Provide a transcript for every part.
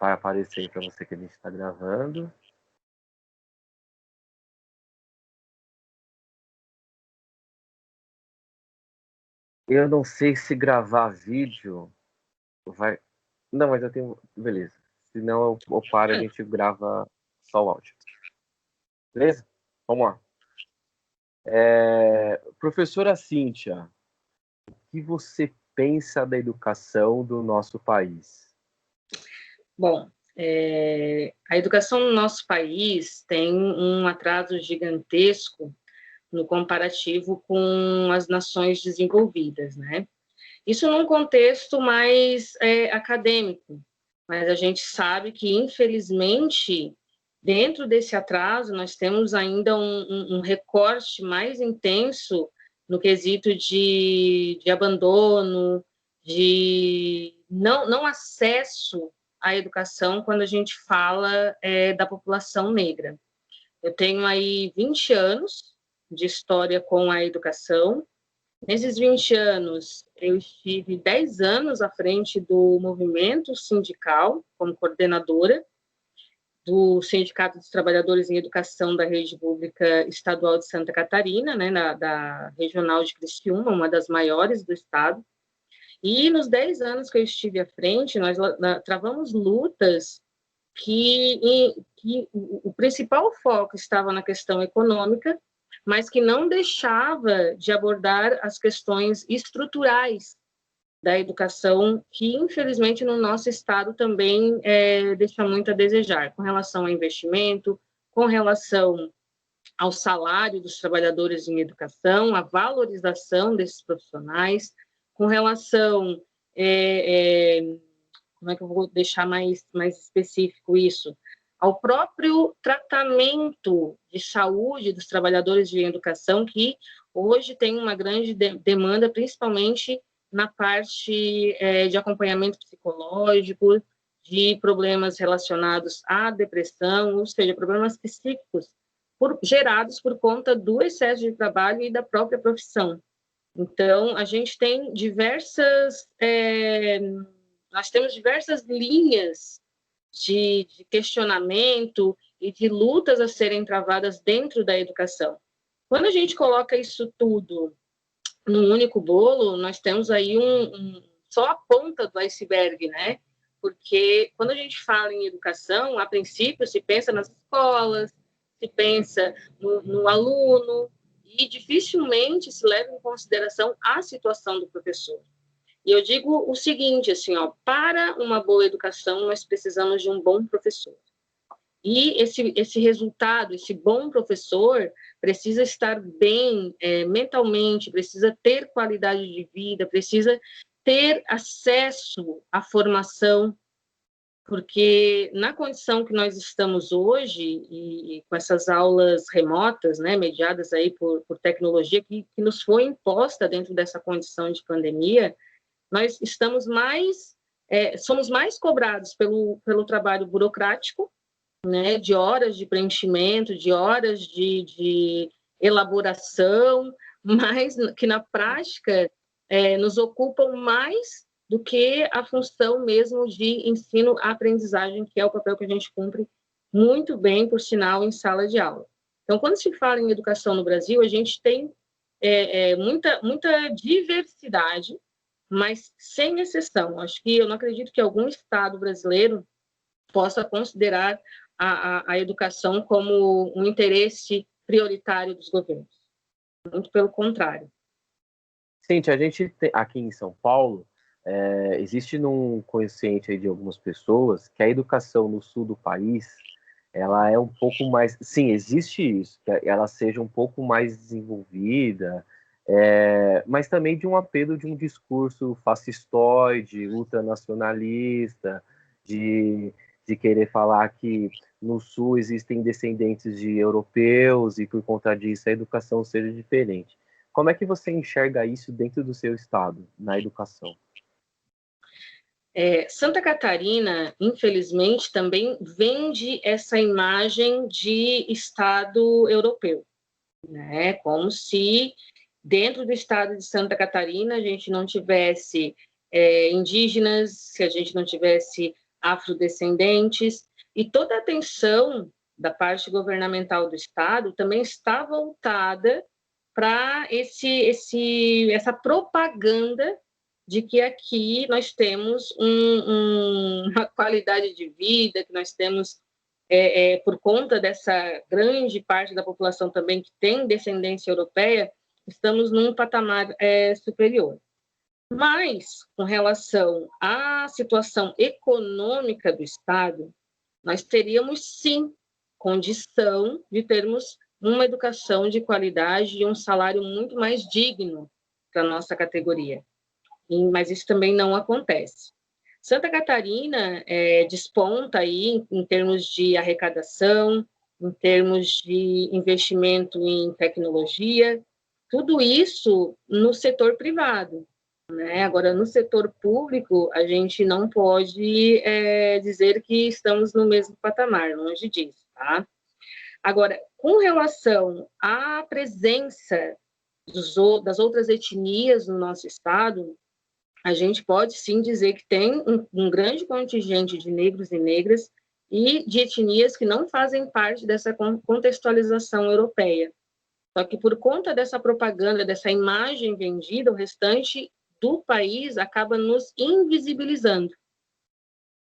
vai aparecer aí para você que a gente está gravando. Eu não sei se gravar vídeo vai... Não, mas eu tenho... Beleza. Se não, eu paro e a gente grava só o áudio. Beleza? Vamos lá. Professora Cíntia, o que você pensa da educação do nosso país? Bom, a educação no nosso país tem um atraso gigantesco no comparativo com as nações desenvolvidas, né? Isso num contexto mais acadêmico, mas a gente sabe que, infelizmente, dentro desse atraso, nós temos ainda um recorte mais intenso no quesito de abandono, de não acesso à educação quando a gente fala da população negra. Eu tenho aí 20 anos de história com a educação. Nesses 20 anos, eu estive 10 anos à frente do movimento sindical, como coordenadora do Sindicato dos Trabalhadores em Educação da Rede Pública Estadual de Santa Catarina, né, da Regional de Criciúma, uma das maiores do estado. E nos 10 anos que eu estive à frente, nós travamos lutas que o principal foco estava na questão econômica, mas que não deixava de abordar as questões estruturais da educação, que infelizmente no nosso estado também deixa muito a desejar, com relação ao investimento, com relação ao salário dos trabalhadores em educação, a valorização desses profissionais, com relação como é que eu vou deixar mais específico isso? Ao próprio tratamento de saúde dos trabalhadores de educação, que hoje tem uma grande demanda, principalmente na parte de acompanhamento psicológico, de problemas relacionados à depressão, ou seja, problemas psíquicos gerados por conta do excesso de trabalho e da própria profissão. Então, a gente tem nós temos diversas linhas de questionamento e de lutas a serem travadas dentro da educação. Quando a gente coloca isso tudo num único bolo, nós temos aí só a ponta do iceberg, né? Porque quando a gente fala em educação, a princípio se pensa nas escolas, se pensa no aluno, e dificilmente se leva em consideração a situação do professor. E eu digo o seguinte, assim, ó, para uma boa educação, nós precisamos de um bom professor. E esse resultado, esse bom professor, precisa estar bem mentalmente, precisa ter qualidade de vida, precisa ter acesso à formação, porque na condição que nós estamos hoje, e com essas aulas remotas, né, mediadas aí por tecnologia, que nos foi imposta dentro dessa condição de pandemia, nós somos mais cobrados pelo trabalho burocrático, né, de horas de preenchimento, de horas de elaboração, mas que na prática nos ocupam mais do que a função mesmo de ensino-aprendizagem, que é o papel que a gente cumpre muito bem, por sinal, em sala de aula. Então, quando se fala em educação no Brasil, a gente tem muita diversidade, mas sem exceção. Acho que eu não acredito que algum estado brasileiro possa considerar a educação como um interesse prioritário dos governos. Muito pelo contrário. Cíntia, a gente tem, aqui em São Paulo, existe num consciente aí de algumas pessoas que a educação no sul do país, ela é um pouco mais... Sim, existe isso, que ela seja um pouco mais desenvolvida, mas também de um apelo de um discurso fascistoide, ultranacionalista, de querer falar que no Sul existem descendentes de europeus e por conta disso a educação seja diferente. Como é que você enxerga isso dentro do seu estado, na educação? Santa Catarina, infelizmente, também vende essa imagem de estado europeu, né? Como se dentro do estado de Santa Catarina a gente não tivesse indígenas, se a gente não tivesse afrodescendentes, e toda a atenção da parte governamental do Estado também está voltada para essa propaganda de que aqui nós temos uma qualidade de vida, que nós temos, por conta dessa grande parte da população também que tem descendência europeia, estamos num patamar superior. Mas, com relação à situação econômica do Estado, nós teríamos, sim, condição de termos uma educação de qualidade e um salário muito mais digno para a nossa categoria. Mas isso também não acontece. Santa Catarina desponta aí em termos de arrecadação, em termos de investimento em tecnologia, tudo isso no setor privado, né? Agora, no setor público, a gente não pode dizer que estamos no mesmo patamar, longe disso, tá? Agora, com relação à presença das outras etnias no nosso estado, a gente pode sim dizer que tem um grande contingente de negros e negras e de etnias que não fazem parte dessa contextualização europeia. Só que por conta dessa propaganda, dessa imagem vendida, o restante do país acaba nos invisibilizando,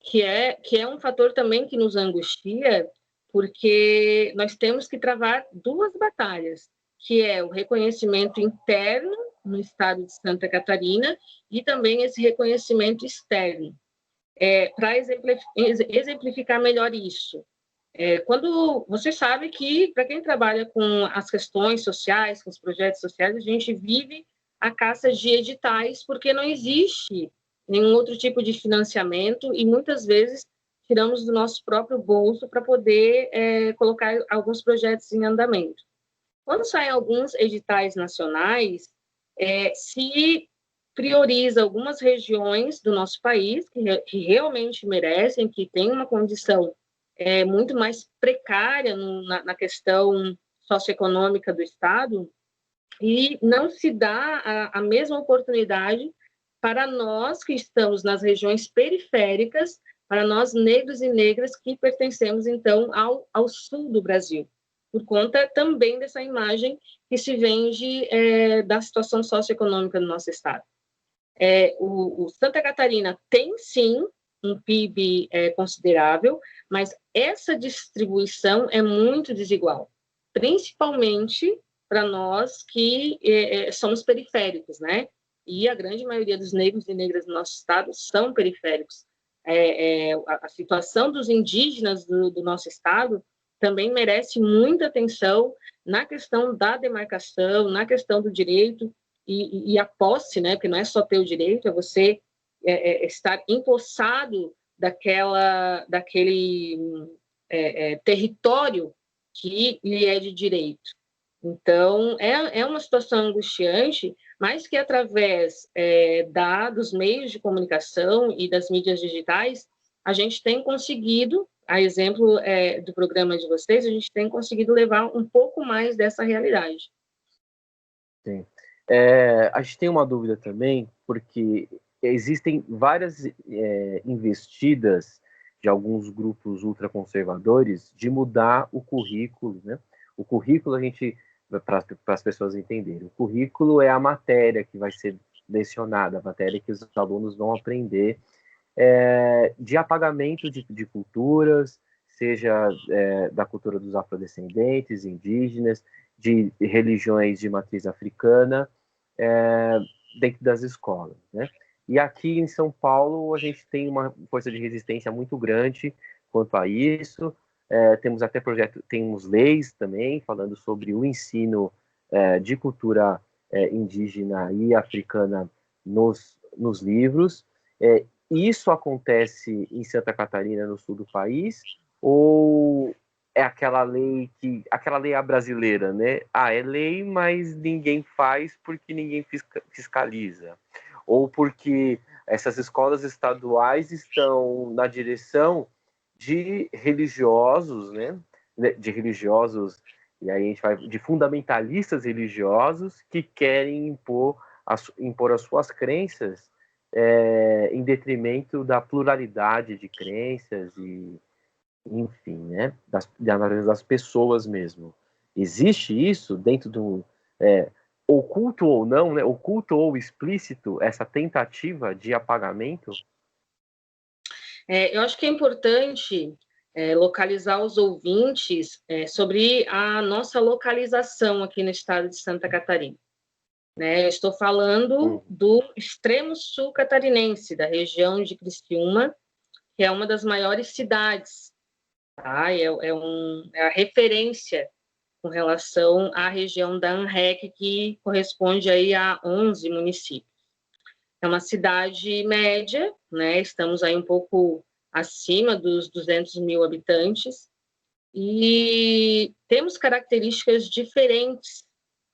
que é um fator também que nos angustia, porque nós temos que travar duas batalhas, que é o reconhecimento interno no estado de Santa Catarina e também esse reconhecimento externo. Para exemplificar melhor isso, quando você sabe que, para quem trabalha com as questões sociais, com os projetos sociais, a gente vive a caça de editais, porque não existe nenhum outro tipo de financiamento e muitas vezes tiramos do nosso próprio bolso para poder colocar alguns projetos em andamento. Quando saem alguns editais nacionais, se prioriza algumas regiões do nosso país que realmente merecem, que têm uma condição muito mais precária na questão socioeconômica do Estado, e não se dá a mesma oportunidade para nós que estamos nas regiões periféricas, para nós negros e negras que pertencemos, então, ao sul do Brasil, por conta também dessa imagem que se vende da situação socioeconômica do nosso Estado. O Santa Catarina tem, sim, um PIB considerável, mas essa distribuição é muito desigual, principalmente para nós que somos periféricos, né? E a grande maioria dos negros e negras do nosso estado são periféricos. A situação dos indígenas do nosso estado também merece muita atenção na questão da demarcação, na questão do direito e a posse, né? Porque não é só ter o direito, é você estar empossado daquele território que lhe é de direito. Então, é uma situação angustiante, mas que através dos meios de comunicação e das mídias digitais, a gente tem conseguido, a exemplo do programa de vocês, a gente tem conseguido levar um pouco mais dessa realidade. Sim. A gente tem uma dúvida também, porque existem várias investidas de alguns grupos ultraconservadores de mudar o currículo, né? O currículo, a gente, para as pessoas entenderem, o currículo é a matéria que vai ser lecionada, a matéria que os alunos vão aprender de apagamento de culturas, seja da cultura dos afrodescendentes, indígenas, de religiões de matriz africana, dentro das escolas, né? E aqui em São Paulo a gente tem uma força de resistência muito grande quanto a isso. Temos até temos leis também falando sobre o ensino de cultura indígena e africana nos livros. Isso acontece em Santa Catarina, no sul do país, ou é aquela lei brasileira, né? É lei, mas ninguém faz porque ninguém fiscaliza, ou porque essas escolas estaduais estão na direção de religiosos, né? De religiosos, e aí a gente vai de fundamentalistas religiosos que querem impor as suas crenças em detrimento da pluralidade de crenças e, enfim, né, das pessoas mesmo. Existe isso dentro do oculto ou não, né, oculto ou explícito, essa tentativa de apagamento? Eu acho que é importante localizar os ouvintes sobre a nossa localização aqui no estado de Santa Catarina. Eu estou falando do extremo sul catarinense, da região de Criciúma, que é uma das maiores cidades, tá? É a referência com relação à região da ANREC, que corresponde aí a 11 municípios. É uma cidade média, né? Estamos aí um pouco acima dos 200 mil habitantes, e temos características diferentes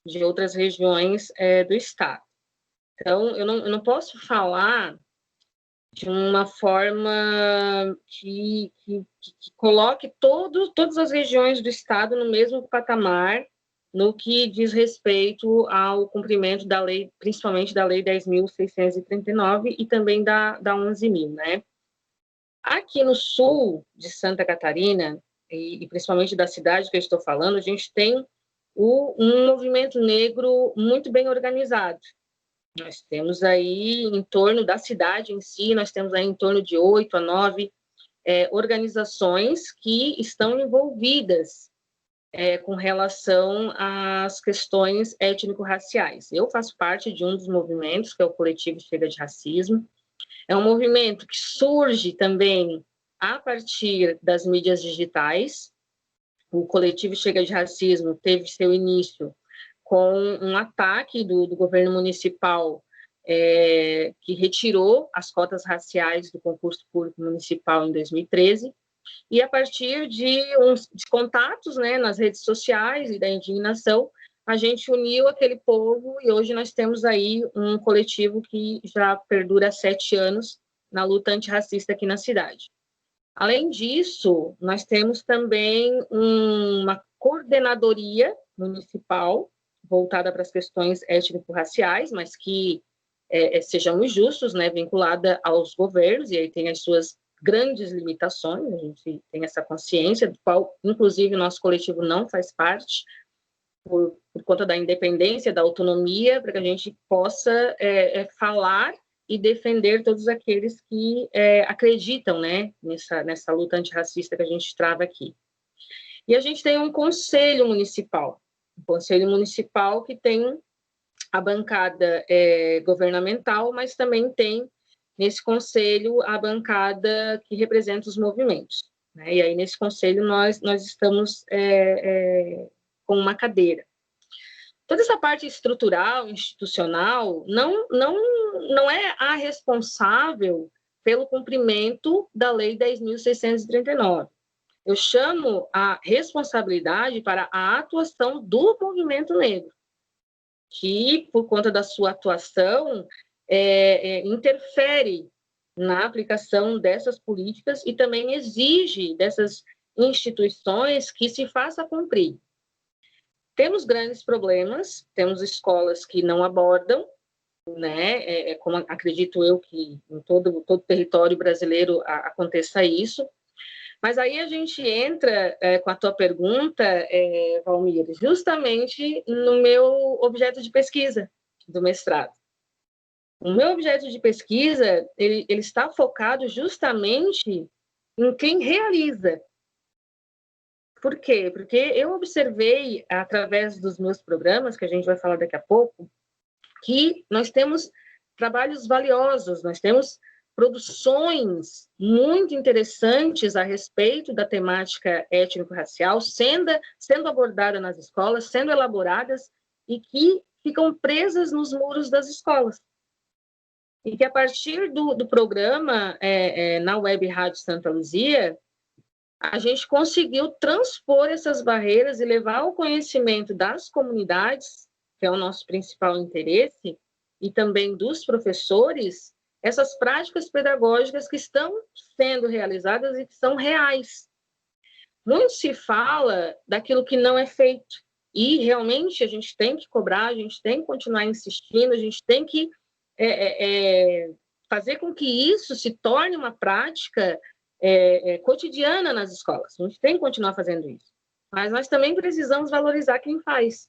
de outras regiões do estado. Então, eu não posso falar de uma forma que coloque todas as regiões do estado no mesmo patamar no que diz respeito ao cumprimento da lei, principalmente da Lei 10.639 e também da 11.000, né? Aqui no sul de Santa Catarina, e principalmente da cidade que eu estou falando, a gente tem um movimento negro muito bem organizado. Nós temos aí, em torno da cidade em si, nós temos aí em torno de 8 a 9 organizações que estão envolvidas com relação às questões étnico-raciais. Eu faço parte de um dos movimentos, que é o Coletivo Chega de Racismo. É um movimento que surge também a partir das mídias digitais. O Coletivo Chega de Racismo teve seu início com um ataque do governo municipal que retirou as cotas raciais do concurso público municipal em 2013, e a partir de contatos, né, nas redes sociais e da indignação, a gente uniu aquele povo e hoje nós temos aí um coletivo que já perdura há 7 anos na luta antirracista aqui na cidade. Além disso, nós temos também uma coordenadoria municipal voltada para as questões étnico-raciais, mas que, sejamos justos, né, vinculada aos governos, e aí tem as suas grandes limitações, a gente tem essa consciência, do qual, inclusive, o nosso coletivo não faz parte, por conta da independência, da autonomia, para que a gente possa falar e defender todos aqueles que acreditam, né, nessa luta antirracista que a gente trava aqui. E a gente tem um conselho municipal que tem a bancada governamental, mas também tem nesse conselho a bancada que representa os movimentos, né? E aí nesse conselho nós estamos com uma cadeira. Toda essa parte estrutural, institucional, não é a responsável pelo cumprimento da Lei 10.639. Eu chamo a responsabilidade para a atuação do movimento negro, que, por conta da sua atuação, interfere na aplicação dessas políticas e também exige dessas instituições que se faça cumprir. Temos grandes problemas, temos escolas que não abordam, né? Como acredito eu que em todo o território brasileiro aconteça isso. Mas aí a gente entra com a tua pergunta, Valmir, justamente no meu objeto de pesquisa do mestrado. O meu objeto de pesquisa, ele está focado justamente em quem realiza. Por quê? Porque eu observei, através dos meus programas, que a gente vai falar daqui a pouco, que nós temos trabalhos valiosos, nós temos produções muito interessantes a respeito da temática étnico-racial, sendo abordada nas escolas, sendo elaboradas e que ficam presas nos muros das escolas. E que a partir do programa na Web Rádio Santa Luzia, a gente conseguiu transpor essas barreiras e levar ao conhecimento das comunidades, que é o nosso principal interesse, e também dos professores, essas práticas pedagógicas que estão sendo realizadas e que são reais. Muito se fala daquilo que não é feito, e realmente a gente tem que cobrar, a gente tem que continuar insistindo, a gente tem que fazer com que isso se torne uma prática cotidiana nas escolas. A gente tem que continuar fazendo isso. Mas nós também precisamos valorizar quem faz.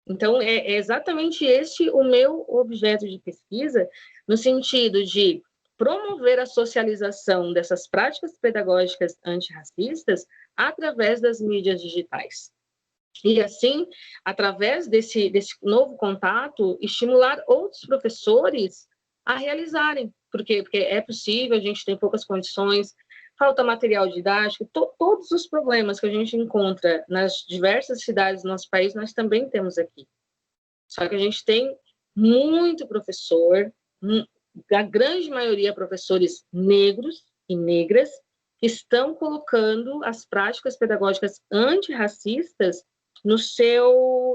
Então, é exatamente este o meu objeto de pesquisa, no sentido de promover a socialização dessas práticas pedagógicas antirracistas através das mídias digitais. E, assim, através desse novo contato, estimular outros professores a realizarem, porque é possível, a gente tem poucas condições, falta material didático, todos os problemas que a gente encontra nas diversas cidades do nosso país, nós também temos aqui. Só que a gente tem muito professor, a grande maioria professores negros e negras, que estão colocando as práticas pedagógicas antirracistas no seu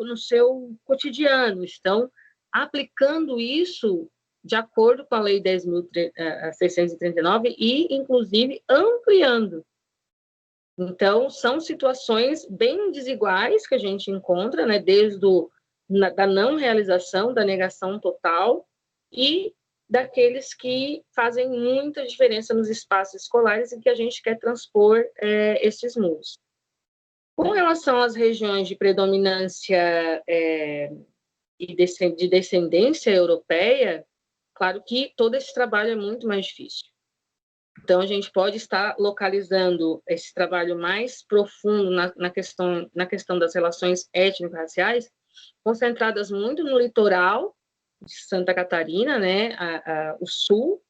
cotidiano, estão aplicando isso de acordo com a Lei 10.639 e, inclusive, ampliando. Então, são situações bem desiguais que a gente encontra, né, desde da não realização, da negação total, e daqueles que fazem muita diferença nos espaços escolares e que a gente quer transpor esses muros. Com relação às regiões de predominância e de descendência europeia, claro que todo esse trabalho é muito mais difícil. Então, a gente pode estar localizando esse trabalho mais profundo na questão das relações étnico-raciais, concentradas muito no litoral de Santa Catarina, né? O Sul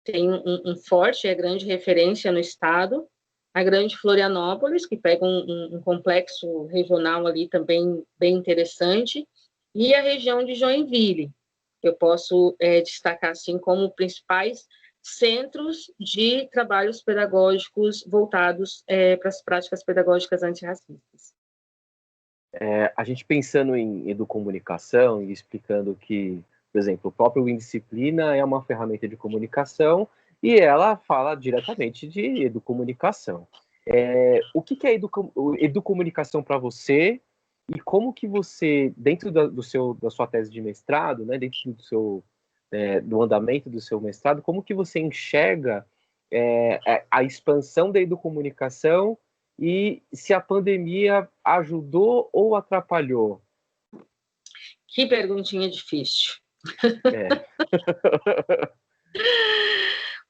tem um forte, grande referência no estado, a Grande Florianópolis, que pega um complexo regional ali também bem interessante, e a região de Joinville, que eu posso destacar assim como principais centros de trabalhos pedagógicos voltados para as práticas pedagógicas antirracistas. A gente pensando em educomunicação e explicando que, por exemplo, o próprio Indisciplina é uma ferramenta de comunicação e ela fala diretamente de educomunicação. O que é educomunicação para você e como que você, dentro da sua tese de mestrado, né, dentro do andamento do seu mestrado, como que você enxerga a expansão da educomunicação e se a pandemia ajudou ou atrapalhou? Que perguntinha difícil.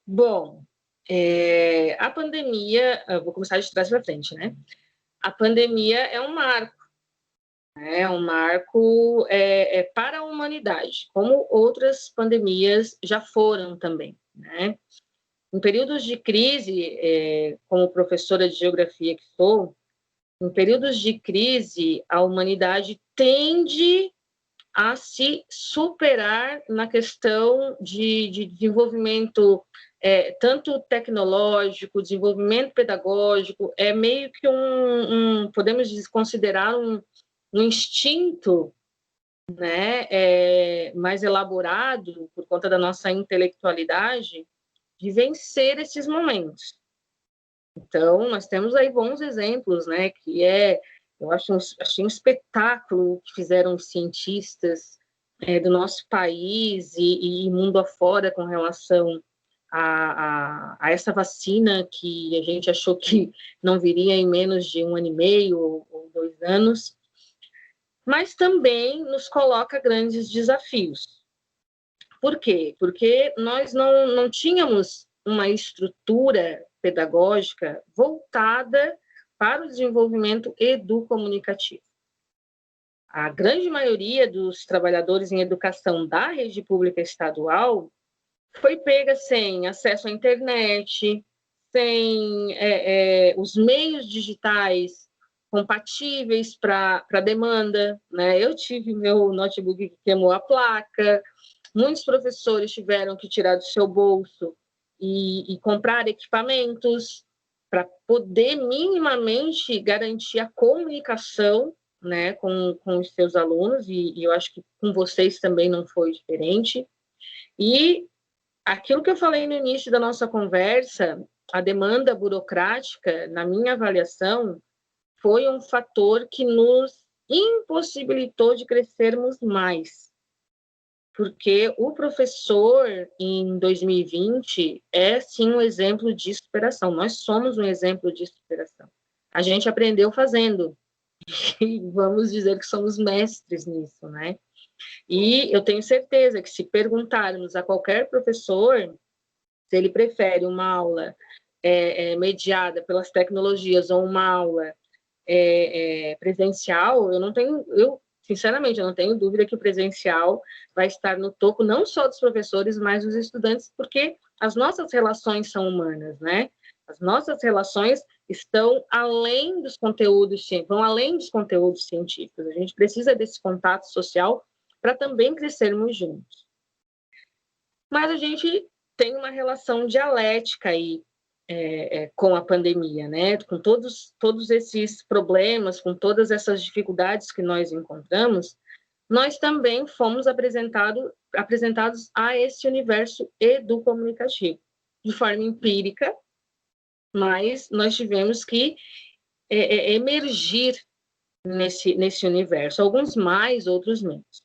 Bom, a pandemia, eu vou começar de trás para frente, né? A pandemia é um marco. É um marco para a humanidade, como outras pandemias já foram também, né? Em períodos de crise, como professora de geografia que sou, em períodos de crise, a humanidade tende a se superar na questão de desenvolvimento tanto tecnológico, desenvolvimento pedagógico, é meio que podemos considerar um instinto, né, mais elaborado por conta da nossa intelectualidade de vencer esses momentos. Então, nós temos aí bons exemplos, né, que eu achei um espetáculo que fizeram os cientistas do nosso país e mundo afora com relação a essa vacina que a gente achou que não viria em menos de 1 ano e meio ou 2 anos, mas também nos coloca grandes desafios. Por quê? Porque nós não tínhamos uma estrutura pedagógica voltada para o desenvolvimento educomunicativo. A grande maioria dos trabalhadores em educação da rede pública estadual foi pega sem acesso à internet, sem os meios digitais compatíveis para a demanda, né? Eu tive meu notebook que queimou a placa, muitos professores tiveram que tirar do seu bolso e comprar equipamentos para poder minimamente garantir a comunicação, né, com os seus alunos, e eu acho que com vocês também não foi diferente. E aquilo que eu falei no início da nossa conversa, a demanda burocrática, na minha avaliação, foi um fator que nos impossibilitou de crescermos mais. porque o professor, em 2020, é, sim, um exemplo de superação. Nós somos um exemplo de superação. A gente aprendeu fazendo, e vamos dizer que somos mestres nisso, né? E eu tenho certeza que, se perguntarmos a qualquer professor se ele prefere uma aula mediada pelas tecnologias ou uma aula presencial, sinceramente, eu não tenho dúvida que o presencial vai estar no topo, não só dos professores, mas dos estudantes, porque as nossas relações são humanas, né? As nossas relações estão além dos conteúdos, vão além dos conteúdos científicos. A gente precisa desse contato social para também crescermos juntos. Mas a gente tem uma relação dialética aí com a pandemia, né? Com todos esses problemas, com todas essas dificuldades que nós encontramos, nós também fomos apresentados a esse universo educomunicativo, de forma empírica, mas nós tivemos que emergir nesse universo, alguns mais, outros menos.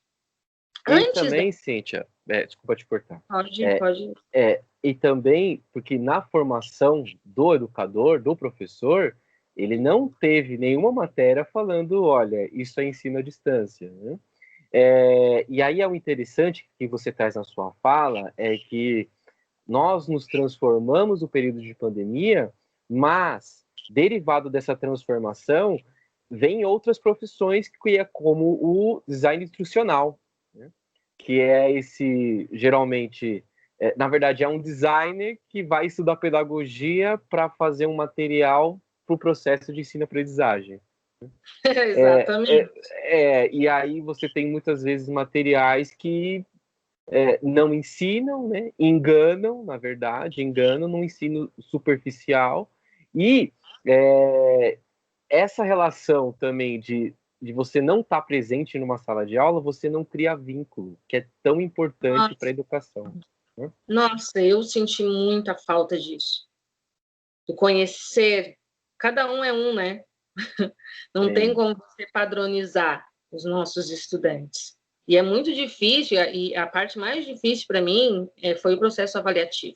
E também, Cíntia, desculpa te cortar. Pode. E também, porque na formação do educador, do professor, ele não teve nenhuma matéria falando, olha, isso é ensino à distância, né? E aí o interessante que você traz na sua fala é que nós nos transformamos no período de pandemia, mas, derivado dessa transformação, vem outras profissões, que é como o design instrucional, né? Que é esse, geralmente, na verdade, é um designer que vai estudar pedagogia para fazer um material para o processo de ensino-aprendizagem. Exatamente. E aí você tem muitas vezes materiais que não ensinam, né? Enganam, na verdade, no ensino superficial. E essa relação também de você não estar presente numa sala de aula, você não cria vínculo, que é tão importante para a educação. Né? Nossa, eu senti muita falta disso. De conhecer, cada um é um, né? Não tem como você padronizar os nossos estudantes. E é muito difícil, e a parte mais difícil para mim foi o processo avaliativo.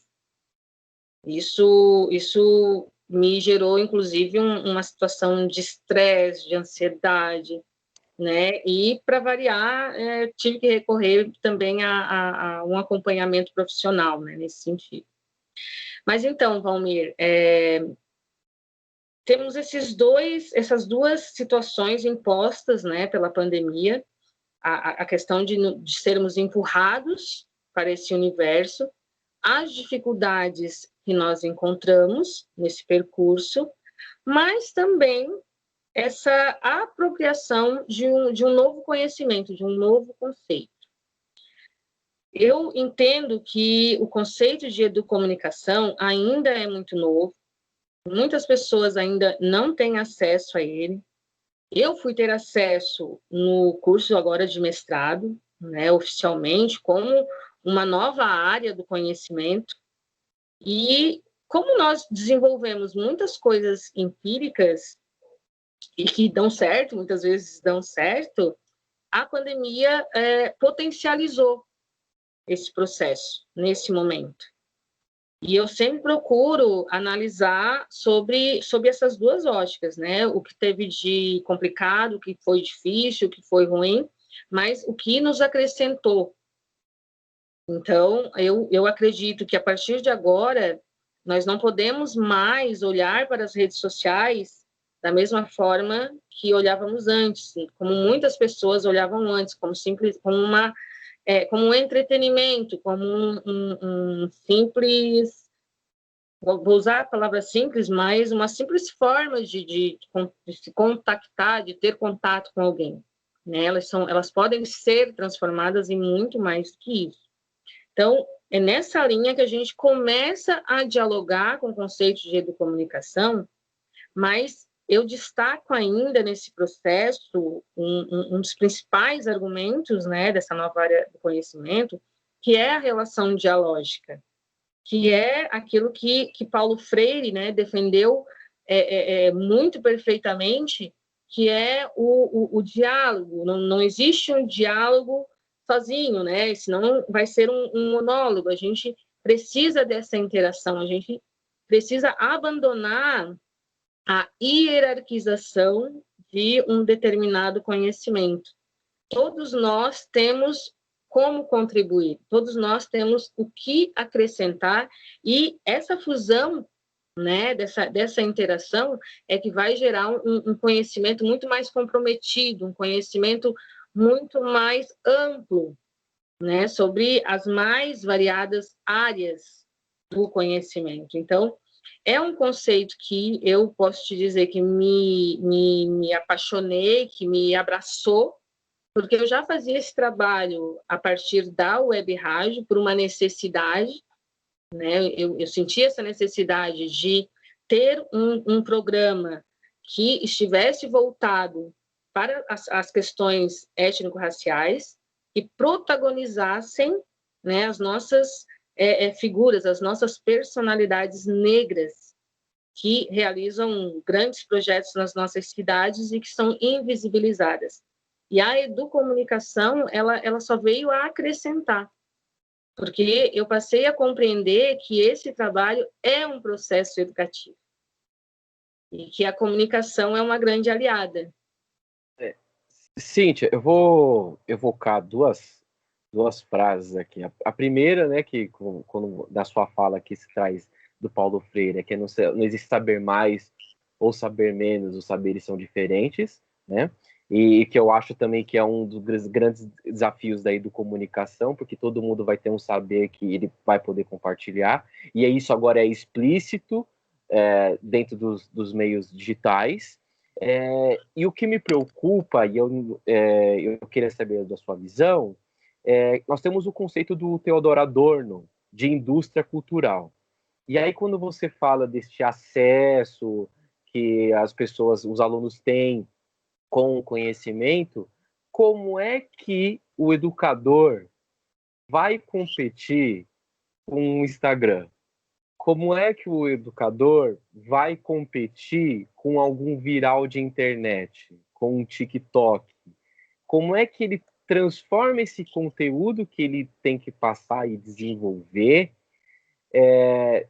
Isso me gerou, inclusive, uma situação de estresse, de ansiedade, né? E, para variar, tive que recorrer também a um acompanhamento profissional, né, nesse sentido. Mas então, Valmir, temos essas duas situações impostas, né, pela pandemia, a questão de sermos empurrados para esse universo, as dificuldades que nós encontramos nesse percurso, mas também essa apropriação de um novo conhecimento, de um novo conceito. Eu entendo que o conceito de educomunicação ainda é muito novo, muitas pessoas ainda não têm acesso a ele. Eu fui ter acesso no curso agora de mestrado, né, oficialmente, como uma nova área do conhecimento, e como nós desenvolvemos muitas coisas empíricas e que dão certo, muitas vezes dão certo, a pandemia potencializou esse processo nesse momento. E eu sempre procuro analisar sobre essas duas óticas, né? O que teve de complicado, o que foi difícil, o que foi ruim, mas o que nos acrescentou. Então, eu acredito que a partir de agora, nós não podemos mais olhar para as redes sociais da mesma forma que olhávamos antes, como muitas pessoas olhavam antes, como um entretenimento, como um simples, vou usar a palavra simples, mas uma simples forma de se contactar, de ter contato com alguém. Né? Elas podem ser transformadas em muito mais do que isso. Então, é nessa linha que a gente começa a dialogar com o conceito de educomunicação, mas eu destaco ainda nesse processo um dos principais argumentos, né, dessa nova área do conhecimento, que é a relação dialógica, que é aquilo que Paulo Freire, né, defendeu muito perfeitamente, que é o diálogo. Não existe um diálogo sozinho, né? Senão vai ser um monólogo. A gente precisa dessa interação, a gente precisa abandonar a hierarquização de um determinado conhecimento. Todos nós temos como contribuir, todos nós temos o que acrescentar, e essa fusão, né, dessa interação é que vai gerar um conhecimento muito mais comprometido, um conhecimento muito mais amplo, né, sobre as mais variadas áreas do conhecimento. Então, é um conceito que eu posso te dizer que me apaixonei, que me abraçou, porque eu já fazia esse trabalho a partir da web rádio por uma necessidade, né? Eu senti essa necessidade de ter um programa que estivesse voltado para as questões étnico-raciais e protagonizassem, né, as nossas figuras, as nossas personalidades negras que realizam grandes projetos nas nossas cidades e que são invisibilizadas. E a educomunicação, ela só veio a acrescentar, porque eu passei a compreender que esse trabalho é um processo educativo e que a comunicação é uma grande aliada. Cíntia, eu vou evocar duas frases aqui. A primeira, né, que quando da sua fala que se traz do Paulo Freire, é que não existe saber mais ou saber menos, os saberes são diferentes, né? E que eu acho também que é um dos grandes desafios daí do comunicação, porque todo mundo vai ter um saber que ele vai poder compartilhar, e isso agora é explícito dentro dos meios digitais. E o que me preocupa, e eu queria saber da sua visão, nós temos o conceito do Theodor Adorno, de indústria cultural. E aí, quando você fala deste acesso que as pessoas, os alunos têm com o conhecimento, como é que o educador vai competir com o Instagram? Como é que o educador vai competir com algum viral de internet, com um TikTok? Como é que ele transforma esse conteúdo que ele tem que passar e desenvolver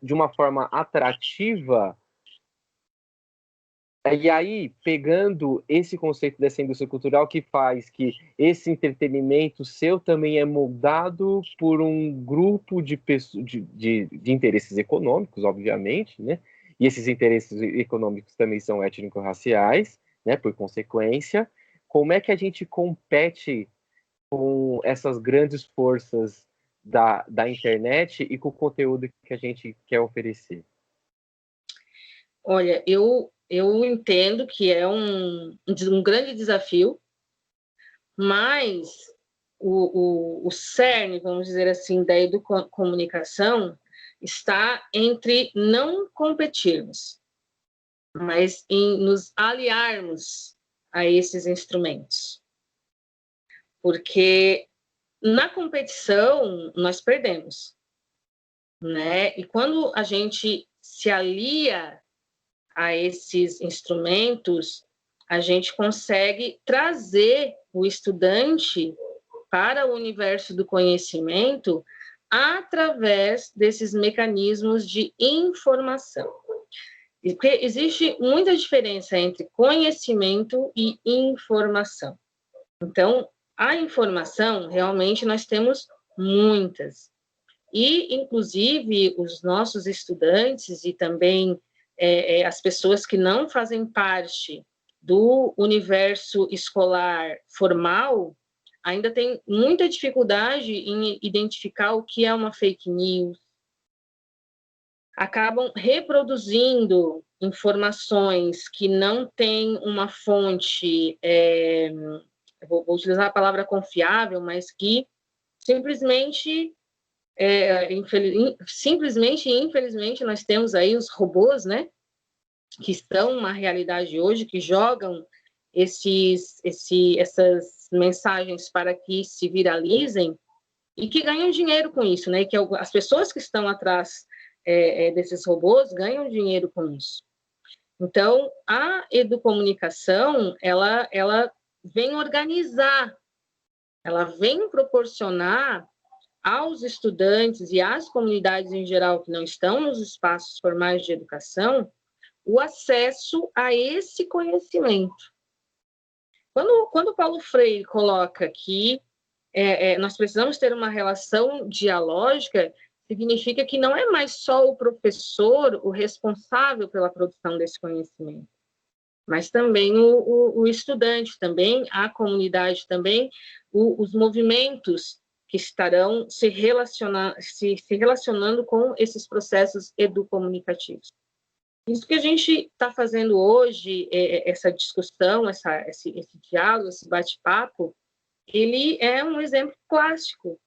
de uma forma atrativa? E aí, pegando esse conceito dessa indústria cultural que faz que esse entretenimento seu também é moldado por um grupo de interesses econômicos, obviamente, né? E esses interesses econômicos também são étnico-raciais, né? Por consequência, como é que a gente compete com essas grandes forças da internet e com o conteúdo que a gente quer oferecer? Olha, eu entendo que é um grande desafio, mas o cerne, vamos dizer assim, da educomunicação está entre não competirmos, mas em nos aliarmos a esses instrumentos. Porque na competição nós perdemos, né? E quando a gente se alia a esses instrumentos, a gente consegue trazer o estudante para o universo do conhecimento através desses mecanismos de informação. Porque existe muita diferença entre conhecimento e informação. Então, a informação, realmente, nós temos muitas. E, inclusive, os nossos estudantes e também as pessoas que não fazem parte do universo escolar formal ainda têm muita dificuldade em identificar o que é uma fake news. Acabam reproduzindo informações que não têm uma fonte, vou utilizar a palavra confiável, mas que simplesmente simplesmente e infelizmente nós temos aí os robôs, né, que estão uma realidade hoje, que jogam essas mensagens para que se viralizem e que ganham dinheiro com isso, né, que as pessoas que estão atrás desses robôs ganham dinheiro com isso. Então, a educomunicação, ela vem organizar ela vem proporcionar aos estudantes e às comunidades em geral que não estão nos espaços formais de educação o acesso a esse conhecimento. Quando Paulo Freire coloca que nós precisamos ter uma relação dialógica, significa que não é mais só o professor o responsável pela produção desse conhecimento, mas também o estudante, também a comunidade, também os movimentos que estarão se relacionando com esses processos educomunicativos. Isso que a gente está fazendo hoje, essa discussão, esse diálogo, esse bate-papo, ele é um exemplo clássico,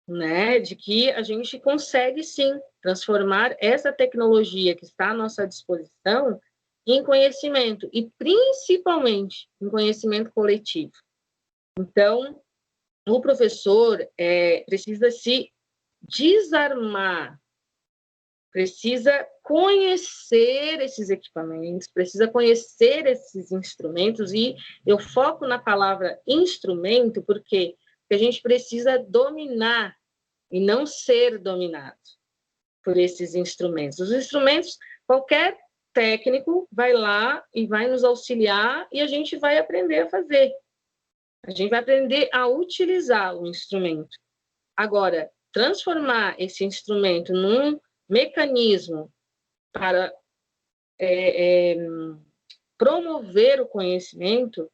né, de que a gente consegue, sim, transformar essa tecnologia que está à nossa disposição em conhecimento, e principalmente em conhecimento coletivo. Então, o professor precisa se desarmar, precisa conhecer esses equipamentos, precisa conhecer esses instrumentos, e eu foco na palavra instrumento porque a gente precisa dominar e não ser dominado por esses instrumentos. Os instrumentos, qualquer técnico vai lá e vai nos auxiliar e a gente vai aprender a fazer. A gente vai aprender a utilizar o instrumento. Agora, transformar esse instrumento num mecanismo para promover o conhecimento,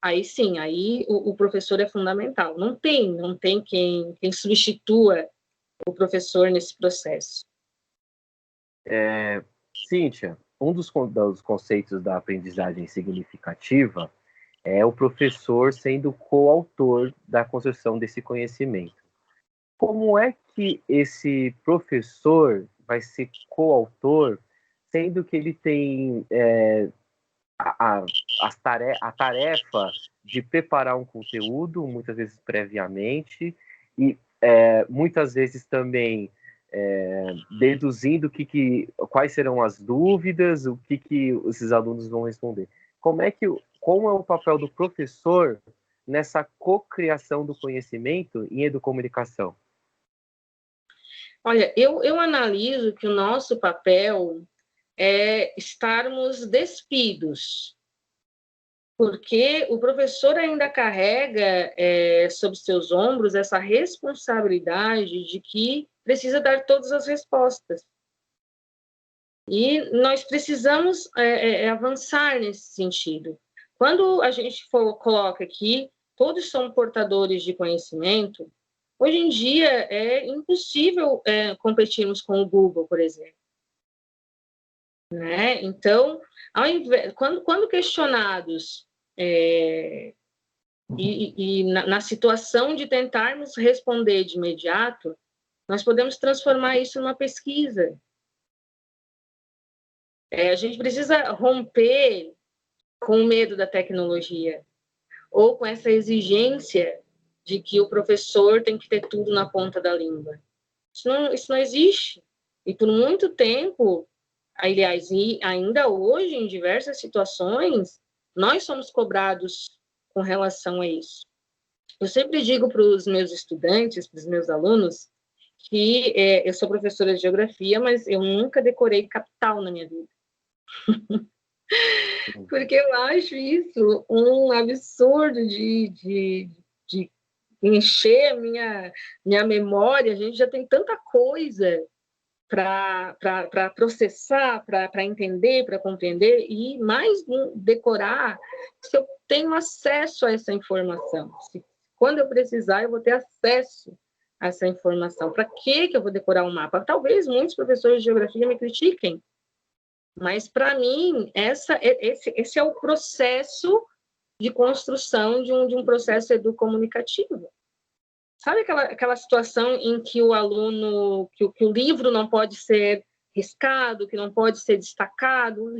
aí sim, aí o professor é fundamental. Não tem quem substitua o professor nesse processo. Cíntia, um dos conceitos da aprendizagem significativa é o professor sendo coautor da construção desse conhecimento. Como é que esse professor vai ser coautor, sendo que ele tem a tarefa de preparar um conteúdo, muitas vezes previamente, e muitas vezes também deduzindo quais serão as dúvidas, o que esses alunos vão responder. Como é o papel do professor nessa cocriação do conhecimento em educomunicação? Olha, eu analiso que o nosso papel é estarmos despidos, porque o professor ainda carrega sobre seus ombros essa responsabilidade de que precisa dar todas as respostas. E nós precisamos avançar nesse sentido. Quando a gente coloca que todos são portadores de conhecimento, hoje em dia é impossível competirmos com o Google, por exemplo. Né? Então, quando questionados na situação de tentarmos responder de imediato, nós podemos transformar isso numa pesquisa. A gente precisa romper com o medo da tecnologia, ou com essa exigência de que o professor tem que ter tudo na ponta da língua. Isso não existe. E por muito tempo, aliás, e ainda hoje, em diversas situações, nós somos cobrados com relação a isso. Eu sempre digo para os meus estudantes, para os meus alunos, que eu sou professora de geografia, mas eu nunca decorei capital na minha vida. Porque eu acho isso um absurdo de encher a minha memória. A gente já tem tanta coisa para processar, para entender, para compreender, e mais decorar se eu tenho acesso a essa informação. Quando eu precisar, eu vou ter acesso a essa informação. Para que eu vou decorar um mapa? Talvez muitos professores de geografia me critiquem, mas, para mim, esse é o processo de construção de um processo educomunicativo. Sabe aquela situação em que o aluno, que o livro não pode ser riscado, que não pode ser destacado?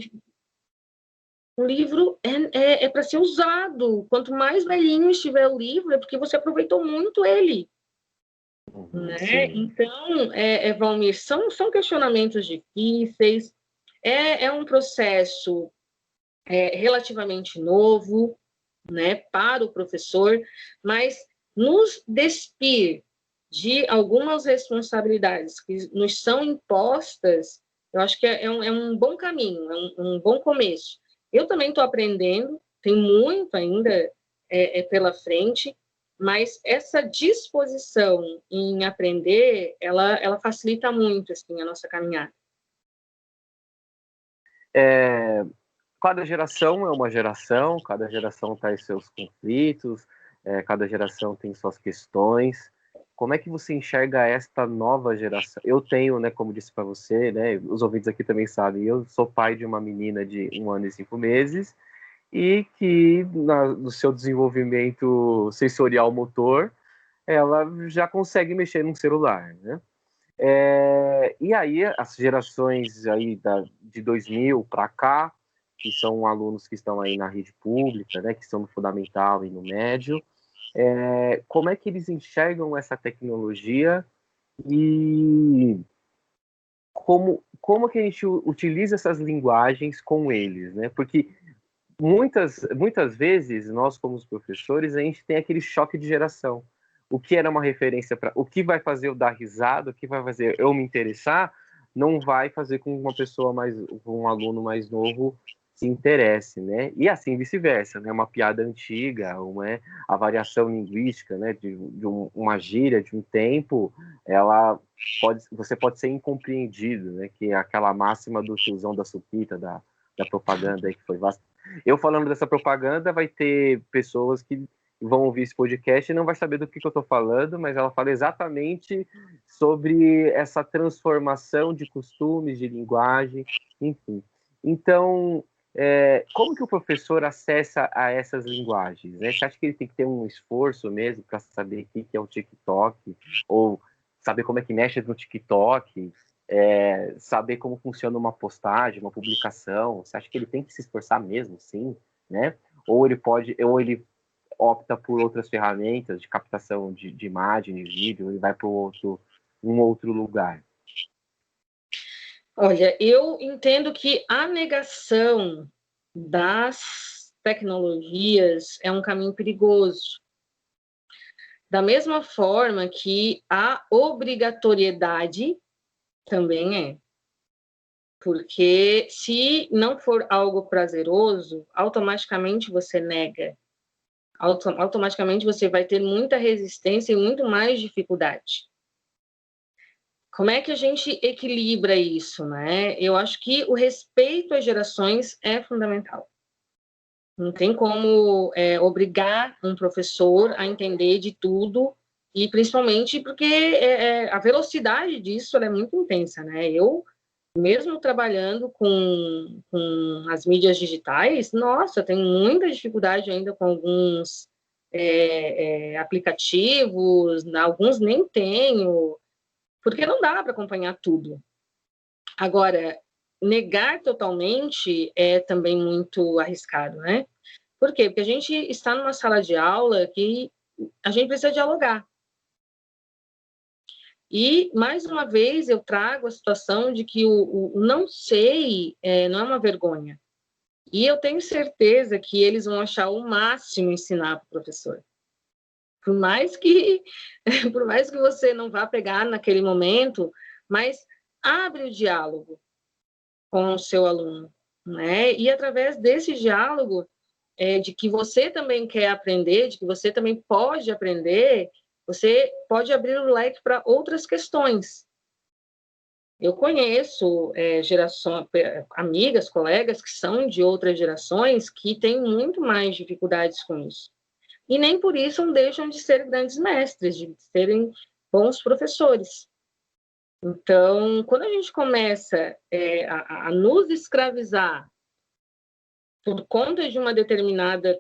O livro é para ser usado. Quanto mais velhinho estiver o livro, é porque você aproveitou muito ele. Né? Então, Valmir, são questionamentos difíceis, é um processo relativamente novo, né, para o professor, mas nos despir de algumas responsabilidades que nos são impostas, eu acho que é um bom caminho, um bom começo. Eu também estou aprendendo, tem muito ainda pela frente, mas essa disposição em aprender, ela facilita muito assim, a nossa caminhada. Cada geração é uma geração, cada geração traz seus conflitos, cada geração tem suas questões. Como é que você enxerga esta nova geração? Eu tenho, né, como disse para você, né, os ouvintes aqui também sabem, eu sou pai de uma menina de 1 ano e 5 meses, e que no seu desenvolvimento sensorial motor, ela já consegue mexer num celular, né? E aí as gerações aí de 2000 para cá, que são alunos que estão aí na rede pública, né, que estão no fundamental e no médio, como é que eles enxergam essa tecnologia e como que a gente utiliza essas linguagens com eles, né? Porque muitas vezes, nós como os professores, a gente tem aquele choque de geração. O que era uma referência para... O que vai fazer eu dar risada, o que vai fazer eu me interessar, não vai fazer com uma pessoa com um aluno mais novo se interesse, né? E assim vice-versa, né? Uma piada antiga, a variação linguística, né? Uma gíria de um tempo, você pode ser incompreendido, né? Que é aquela máxima do tiozão da Supita, da propaganda aí que foi vasta. Eu falando dessa propaganda, vai ter pessoas que vão ouvir esse podcast e não vai saber do que eu estou falando, mas ela fala exatamente sobre essa transformação de costumes, de linguagem, enfim. Então, como que o professor acessa a essas linguagens, né? Você acha que ele tem que ter um esforço mesmo para saber o que é o TikTok, ou saber como é que mexe no TikTok, saber como funciona uma postagem, uma publicação? Você acha que ele tem que se esforçar mesmo, sim, né? Ou ele opta por outras ferramentas de captação de imagem, de vídeo, e vai para um outro lugar? Olha, eu entendo que a negação das tecnologias é um caminho perigoso. Da mesma forma que a obrigatoriedade também é. Porque se não for algo prazeroso, automaticamente você nega. Automaticamente você vai ter muita resistência e muito mais dificuldade. Como é que a gente equilibra isso, né? Eu acho que o respeito às gerações é fundamental. Não tem como obrigar um professor a entender de tudo, e principalmente porque a velocidade disso é muito intensa, né? Eu, mesmo trabalhando com as mídias digitais, nossa, eu tenho muita dificuldade ainda com alguns aplicativos, alguns nem tenho, porque não dá para acompanhar tudo. Agora, negar totalmente é também muito arriscado, né? Por quê? Porque a gente está numa sala de aula que a gente precisa dialogar. E, mais uma vez, eu trago a situação de que o não sei não é uma vergonha. E eu tenho certeza que eles vão achar o máximo ensinar para o professor. Por mais que você não vá pegar naquele momento, mas abre o diálogo com o seu aluno, né? E através desse diálogo, de que você também quer aprender, de que você também pode aprender, você pode abrir o leque para outras questões. Eu conheço amigas, colegas que são de outras gerações que têm muito mais dificuldades com isso. E nem por isso não deixam de ser grandes mestres, de serem bons professores. Então, quando a gente começa a nos escravizar por conta de uma determinada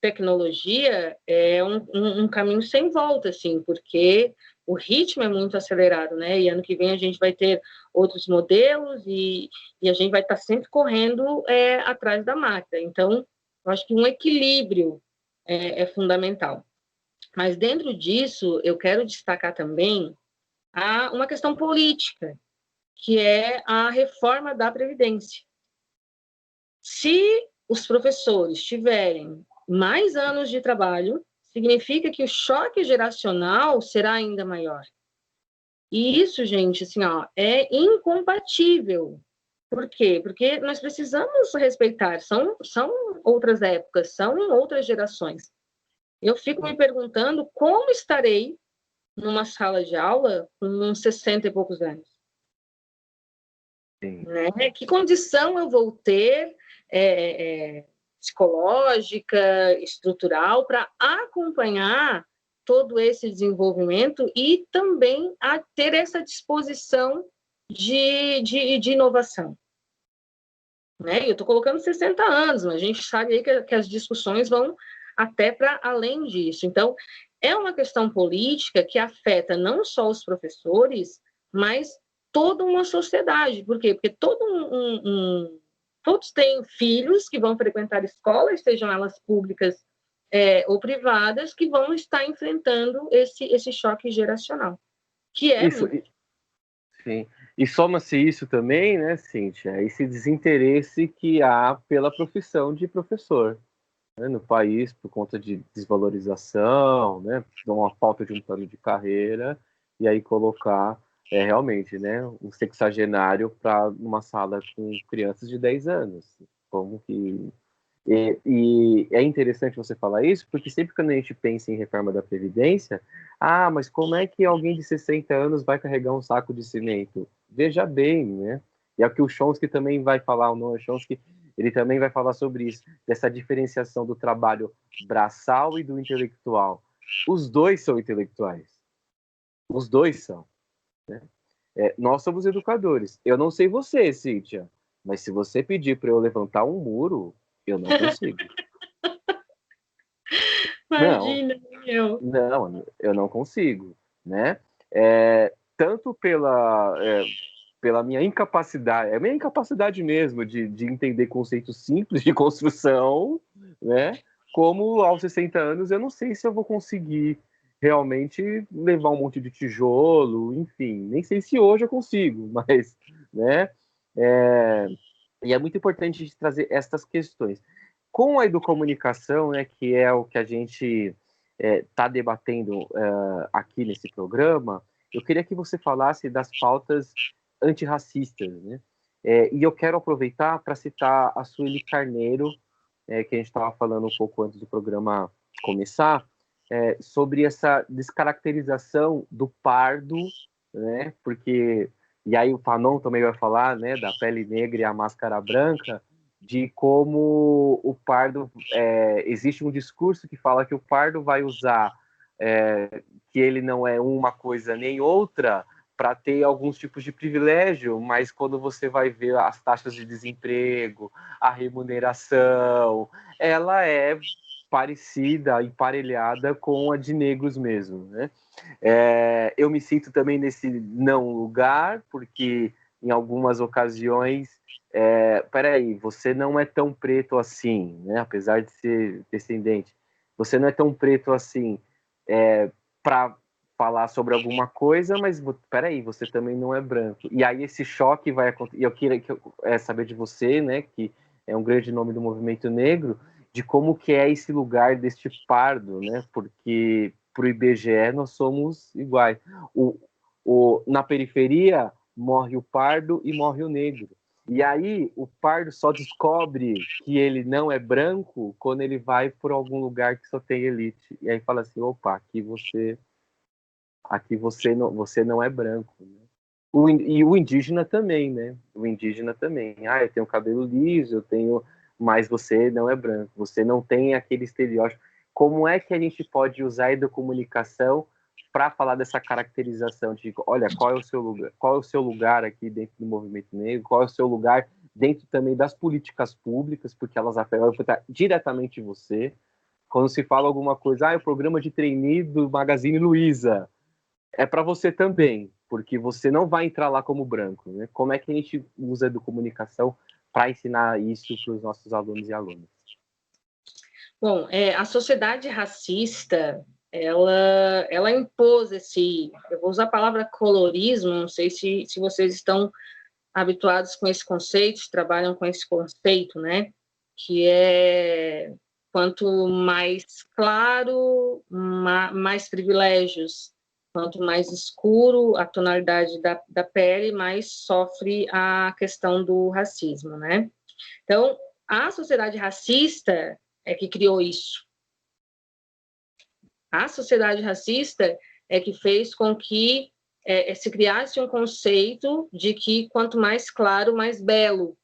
tecnologia, é um caminho sem volta, assim, porque o ritmo é muito acelerado, né? E ano que vem a gente vai ter outros modelos e a gente vai estar sempre correndo atrás da máquina. Então, eu acho que um equilíbrio é fundamental. Mas dentro disso, eu quero destacar também uma questão política, que é a reforma da Previdência. Se os professores tiverem mais anos de trabalho, significa que o choque geracional será ainda maior. E isso, gente, assim, ó, é incompatível. Por quê? Porque nós precisamos respeitar, são outras épocas, são outras gerações. Eu fico me perguntando como estarei numa sala de aula com uns 60 e poucos anos. Né? Que condição eu vou ter psicológica, estrutural, para acompanhar todo esse desenvolvimento e também a ter essa disposição de inovação. Né? Eu estou colocando 60 anos, mas a gente sabe aí que as discussões vão até para além disso. Então, é uma questão política que afeta não só os professores, mas toda uma sociedade. Por quê? Porque todos têm filhos que vão frequentar escolas, sejam elas públicas ou privadas, que vão estar enfrentando esse choque geracional, que é isso, muito... Sim. E soma-se isso também, né, Cíntia, esse desinteresse que há pela profissão de professor, né, no país, por conta de desvalorização, né, uma falta de um plano de carreira, e aí colocar realmente, né, um sexagenário para numa sala com crianças de 10 anos. Como que... E é interessante você falar isso, porque sempre que a gente pensa em reforma da Previdência, mas como é que alguém de 60 anos vai carregar um saco de cimento? Veja bem, né? E é o que o Chomsky também vai falar, o Noam Chomsky, ele também vai falar sobre isso, dessa diferenciação do trabalho braçal e do intelectual. Os dois são intelectuais. Os dois são. Né? Nós somos educadores. Eu não sei você, Cíntia, mas se você pedir para eu levantar um muro, eu não consigo. Imagina, eu não consigo, né? Tanto pela minha incapacidade, é a minha incapacidade mesmo de entender conceitos simples de construção, né? Como aos 60 anos eu não sei se eu vou conseguir realmente levar um monte de tijolo, enfim, nem sei se hoje eu consigo, mas, né? E é muito importante a gente trazer essas questões. Com a educomunicação, né, que é o que a gente está debatendo aqui nesse programa, eu queria que você falasse das pautas antirracistas, né? E eu quero aproveitar para citar a Sueli Carneiro, que a gente estava falando um pouco antes do programa começar, sobre essa descaracterização do pardo, né? Porque, e aí o Fanon também vai falar, né, da pele negra e a máscara branca, de como o pardo, existe um discurso que fala que o pardo vai usar que ele não é uma coisa nem outra para ter alguns tipos de privilégio, mas quando você vai ver as taxas de desemprego, a remuneração, ela é parecida, emparelhada com a de negros mesmo, né? Eu me sinto também nesse não lugar, porque em algumas ocasiões peraí, você não é tão preto assim, né? Apesar de ser descendente, você não é tão preto assim para falar sobre alguma coisa, mas peraí, você também não é branco. E aí esse choque vai acontecer. E eu queria saber de você, né, que é um grande nome do movimento negro, de como que é esse lugar deste pardo, né? Porque para o IBGE nós somos iguais. Na periferia morre o pardo e morre o negro. E aí o pardo só descobre que ele não é branco quando ele vai por algum lugar que só tem elite. E aí fala assim, opa, aqui você não é branco. Né? E o indígena também, né? O indígena também. Eu tenho cabelo liso, mas você não é branco. Você não tem aquele estereótipo. Como é que a gente pode usar a educomunicação para falar dessa caracterização de, olha, qual é o seu lugar aqui dentro do movimento negro, qual é o seu lugar dentro também das políticas públicas, porque elas afetam diretamente você. Quando se fala alguma coisa, o programa de trainee do Magazine Luiza, é para você também, porque você não vai entrar lá como branco, né? Como é que a gente usa a comunicação para ensinar isso para os nossos alunos e alunas? Bom, a sociedade racista, ela impôs eu vou usar a palavra colorismo, não sei se vocês estão habituados com esse conceito, trabalham com esse conceito, né? Que é quanto mais claro, mais privilégios. Quanto mais escuro a tonalidade da pele, mais sofre a questão do racismo, né? Então, a sociedade racista é que criou isso. A sociedade racista é que fez com que se criasse um conceito de que quanto mais claro, mais belo.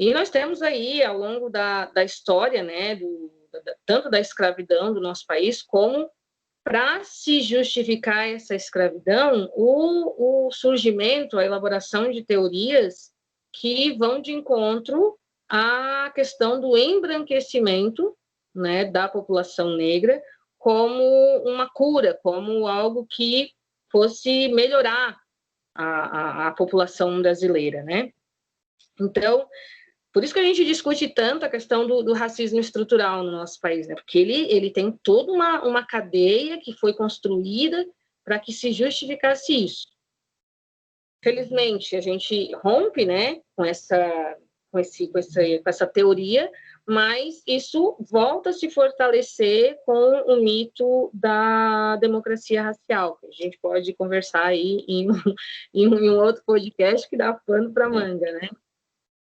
E nós temos aí, ao longo da história, né, tanto da escravidão do nosso país, como para se justificar essa escravidão, o surgimento, a elaboração de teorias que vão de encontro à questão do embranquecimento, né, da população negra como uma cura, como algo que fosse melhorar a população brasileira, né? Então, por isso que a gente discute tanto a questão do racismo estrutural no nosso país, né? Porque ele tem toda uma cadeia que foi construída para que se justificasse isso. Felizmente, a gente rompe, né, com essa teoria, mas isso volta a se fortalecer com o mito da democracia racial, que a gente pode conversar aí em um outro podcast que dá pano para manga, né?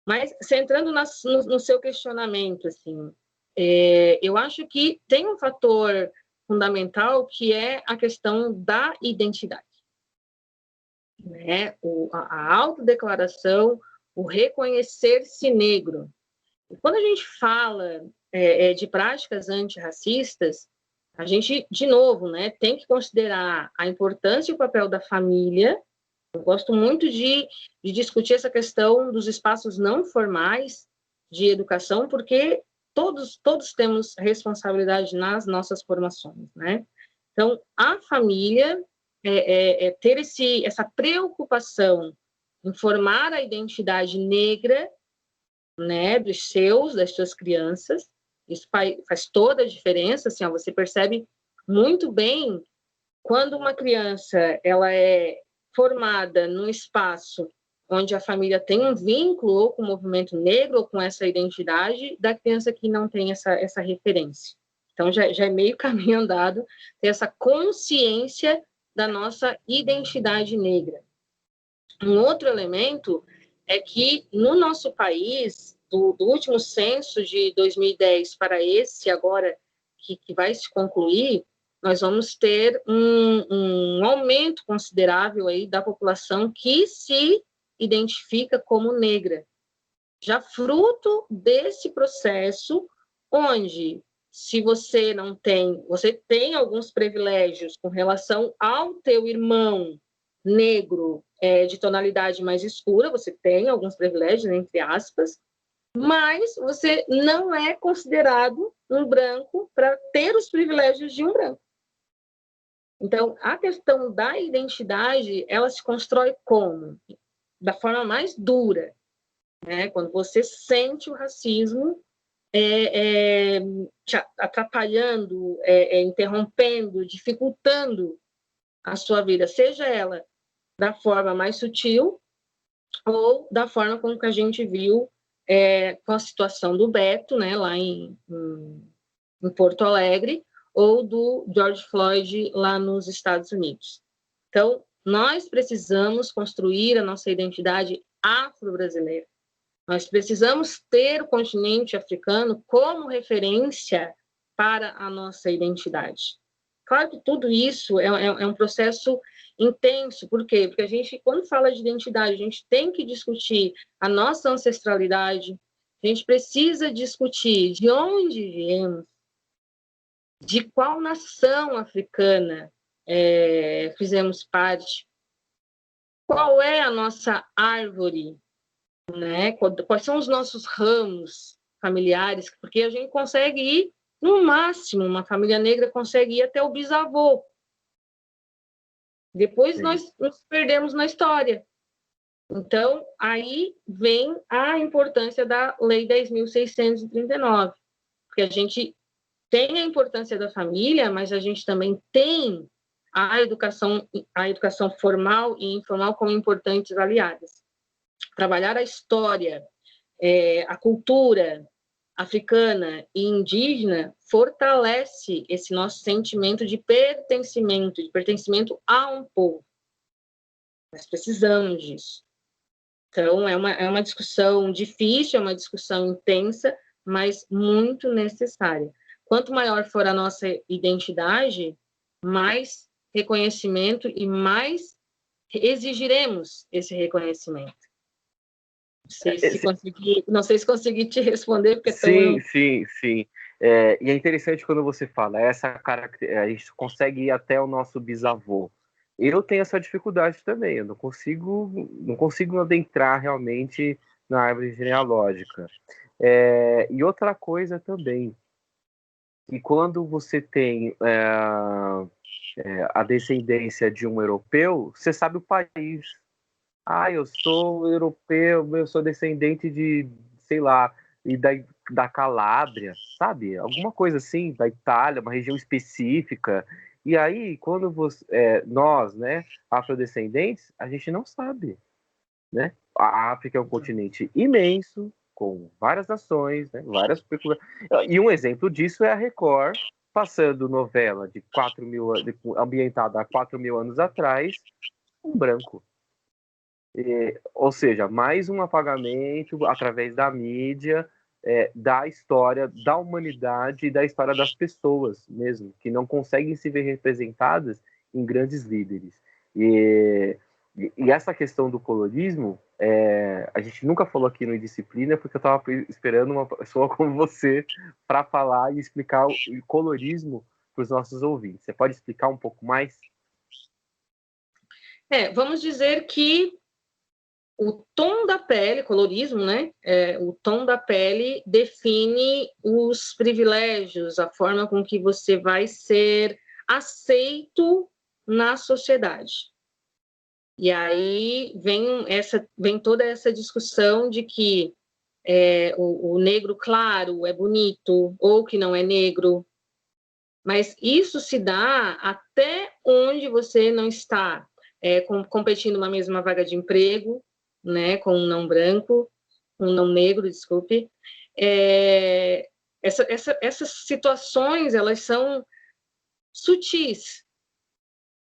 Mas, centrando no seu questionamento, assim, eu acho que tem um fator fundamental que é a questão da identidade. Né? A autodeclaração, o reconhecer-se negro. E quando a gente fala de práticas antirracistas, a gente, de novo, né, tem que considerar a importância e o papel da família. Eu gosto muito de discutir essa questão dos espaços não formais de educação, porque todos temos responsabilidade nas nossas formações, né? Então, a família ter essa preocupação em formar a identidade negra, né, das suas crianças, isso faz toda a diferença, assim, ó, você percebe muito bem quando uma criança ela é formada num espaço onde a família tem um vínculo ou com o movimento negro ou com essa identidade, da criança que não tem essa referência. Então, já é meio caminho andado ter essa consciência da nossa identidade negra. Um outro elemento é que, no nosso país, do último censo de 2010 para esse agora, que vai se concluir, nós vamos ter um aumento considerável aí da população que se identifica como negra, já fruto desse processo, onde, se você não tem, você tem alguns privilégios com relação ao teu irmão negro de tonalidade mais escura, você tem alguns privilégios, entre aspas, mas você não é considerado um branco para ter os privilégios de um branco. Então, a questão da identidade, ela se constrói como? Da forma mais dura, né? Quando você sente o racismo te atrapalhando, interrompendo, dificultando a sua vida, seja ela da forma mais sutil ou da forma como que a gente viu com a situação do Beto, né, lá em Porto Alegre, ou do George Floyd lá nos Estados Unidos. Então, nós precisamos construir a nossa identidade afro-brasileira. Nós precisamos ter o continente africano como referência para a nossa identidade. Claro que tudo isso é um processo intenso. Por quê? Porque a gente, quando fala de identidade, a gente tem que discutir a nossa ancestralidade, a gente precisa discutir de onde viemos, de qual nação africana fizemos parte, qual é a nossa árvore, né? Quais são os nossos ramos familiares, porque a gente consegue ir, no máximo, uma família negra consegue ir até o bisavô. Depois Sim. Nós nos perdemos na história. Então, aí vem a importância da Lei 10.639, porque a gente tem a importância da família, mas a gente também tem a educação formal e informal como importantes aliadas. Trabalhar a história, a cultura, africana e indígena fortalece esse nosso sentimento de pertencimento a um povo. Nós precisamos disso. Então, é uma discussão difícil, é uma discussão intensa, mas muito necessária. Quanto maior for a nossa identidade, mais reconhecimento e mais exigiremos esse reconhecimento. Não sei se consegui te responder, porque Sim. E é interessante quando você fala, a gente consegue ir até o nosso bisavô. Eu tenho essa dificuldade também, eu não consigo adentrar realmente na árvore genealógica. E outra coisa também, que quando você tem a descendência de um europeu, você sabe o país. Ah, eu sou europeu, eu sou descendente de, sei lá, e da Calábria, sabe? Alguma coisa assim, da Itália, uma região específica. E aí, quando nós, né, afrodescendentes, a gente não sabe, né? A África é um continente imenso, com várias nações, né, várias e um exemplo disso é a Record, passando novela de 4.000, ambientada há 4.000 anos atrás, um branco. Ou seja, mais um apagamento através da mídia, da história da humanidade e da história das pessoas mesmo, que não conseguem se ver representadas em grandes líderes. E essa questão do colorismo, a gente nunca falou aqui no Indisciplina, porque eu estava esperando uma pessoa como você para falar e explicar o colorismo para os nossos ouvintes. Você pode explicar um pouco mais? Vamos dizer que o tom da pele, colorismo, né? O tom da pele define os privilégios, a forma com que você vai ser aceito na sociedade. E aí vem toda essa discussão de que o negro claro é bonito ou que não é negro, mas isso se dá até onde você não está competindo uma mesma vaga de emprego, né, com um não branco, um não negro, desculpe. Essas situações, elas são sutis,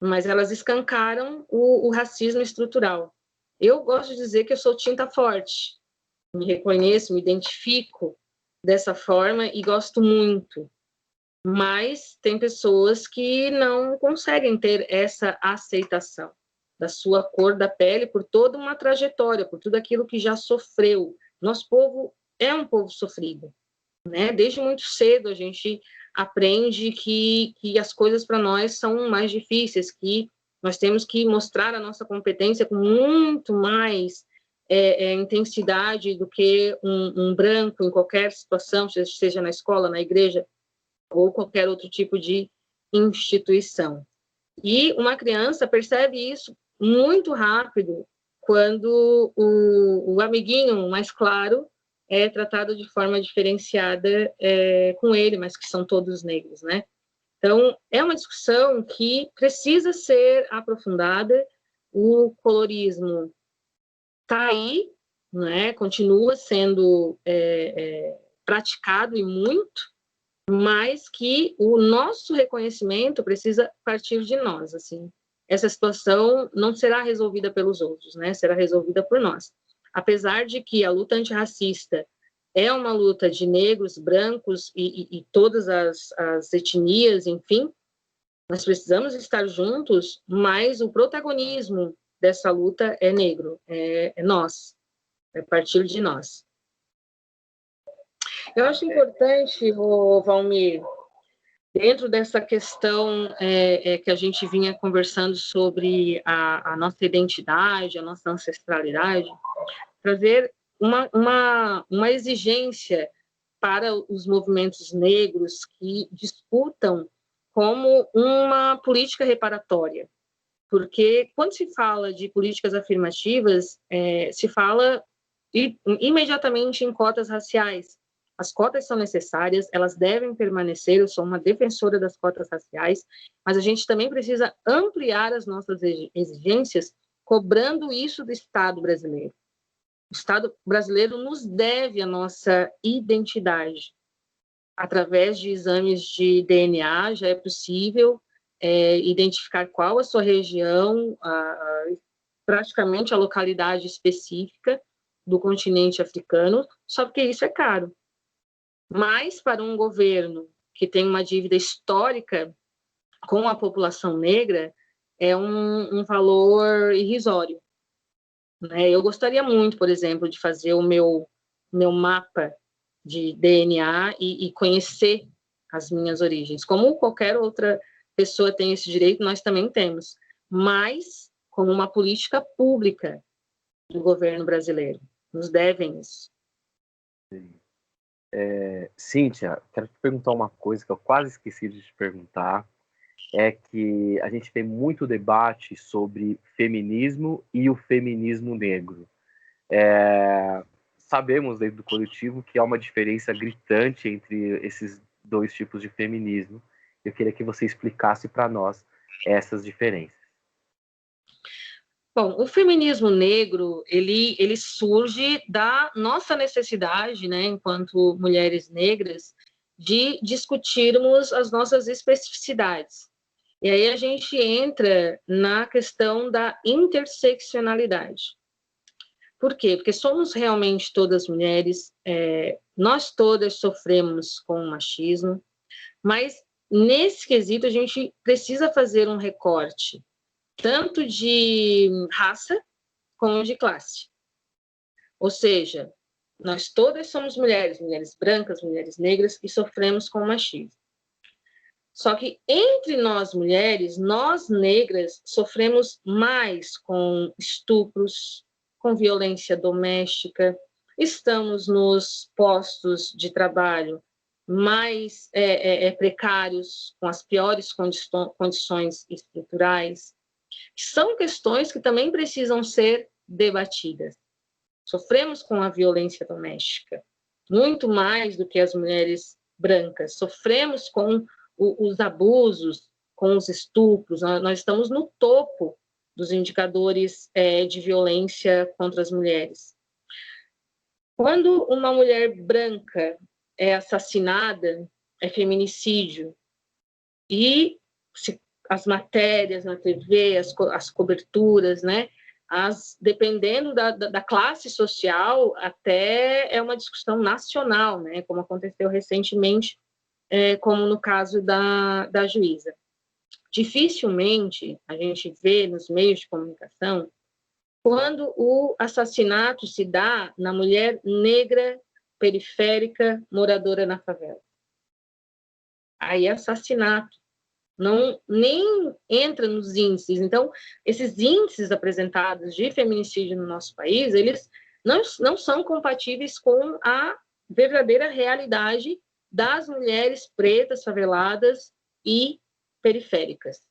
mas elas escancaram o racismo estrutural. Eu gosto de dizer que eu sou tinta forte, me reconheço, me identifico dessa forma e gosto muito. Mas tem pessoas que não conseguem ter essa aceitação da sua cor da pele por toda uma trajetória, por tudo aquilo que já sofreu. Nosso povo é um povo sofrido, né? Desde muito cedo a gente aprende que as coisas para nós são mais difíceis, que nós temos que mostrar a nossa competência com muito mais intensidade do que um branco em qualquer situação, seja na escola, na igreja, ou qualquer outro tipo de instituição. E uma criança percebe isso muito rápido quando o amiguinho mais claro é tratado de forma diferenciada com ele, mas que são todos negros, né? Então, é uma discussão que precisa ser aprofundada. O colorismo está aí, né? Continua sendo praticado e muito, mas que o nosso reconhecimento precisa partir de nós, assim. Essa situação não será resolvida pelos outros, né? Será resolvida por nós. Apesar de que a luta antirracista é uma luta de negros, brancos e todas as etnias, enfim, nós precisamos estar juntos, mas o protagonismo dessa luta é negro, é nós, é a partir de nós. Eu acho importante, Valmir, dentro dessa questão que a gente vinha conversando sobre a nossa identidade, a nossa ancestralidade, trazer uma exigência para os movimentos negros que disputam como uma política reparatória. Porque quando se fala de políticas afirmativas, se fala imediatamente em cotas raciais. As cotas são necessárias, elas devem permanecer, eu sou uma defensora das cotas raciais, mas a gente também precisa ampliar as nossas exigências, cobrando isso do Estado brasileiro. O Estado brasileiro nos deve a nossa identidade. Através de exames de DNA, já é possível identificar qual a sua região, praticamente a localidade específica do continente africano, só porque isso é caro. Mas, para um governo que tem uma dívida histórica com a população negra, é um valor irrisório. Né? Eu gostaria muito, por exemplo, de fazer o meu mapa de DNA e conhecer as minhas origens. Como qualquer outra pessoa tem esse direito, nós também temos, mas como uma política pública do governo brasileiro. Nos devem isso. Cíntia, quero te perguntar uma coisa que eu quase esqueci de te perguntar, é que a gente tem muito debate sobre feminismo e o feminismo negro. Sabemos dentro do coletivo que há uma diferença gritante entre esses dois tipos de feminismo. Eu queria que você explicasse para nós essas diferenças. Bom, o feminismo negro, ele surge da nossa necessidade, né, enquanto mulheres negras, de discutirmos as nossas especificidades. E aí a gente entra na questão da interseccionalidade. Por quê? Porque somos realmente todas mulheres, nós todas sofremos com o machismo, mas nesse quesito a gente precisa fazer um recorte, tanto de raça como de classe. Ou seja, nós todas somos mulheres, mulheres brancas, mulheres negras, e sofremos com o machismo. Só que entre nós mulheres, nós negras, sofremos mais com estupros, com violência doméstica, estamos nos postos de trabalho mais precários, com as piores condições estruturais. São questões que também precisam ser debatidas. Sofremos com a violência doméstica, muito mais do que as mulheres brancas. Sofremos com os abusos, com os estupros. Nós estamos no topo dos indicadores de violência contra as mulheres. Quando uma mulher branca é assassinada, é feminicídio. E as matérias na TV, as coberturas, né? Dependendo da classe social, até é uma discussão nacional, né? Como aconteceu recentemente, como no caso da juíza. Dificilmente a gente vê nos meios de comunicação quando o assassinato se dá na mulher negra, periférica, moradora na favela. Aí é assassinato. Não, nem entra nos índices. Então, esses índices apresentados de feminicídio no nosso país, eles não são compatíveis com a verdadeira realidade das mulheres pretas, faveladas e periféricas.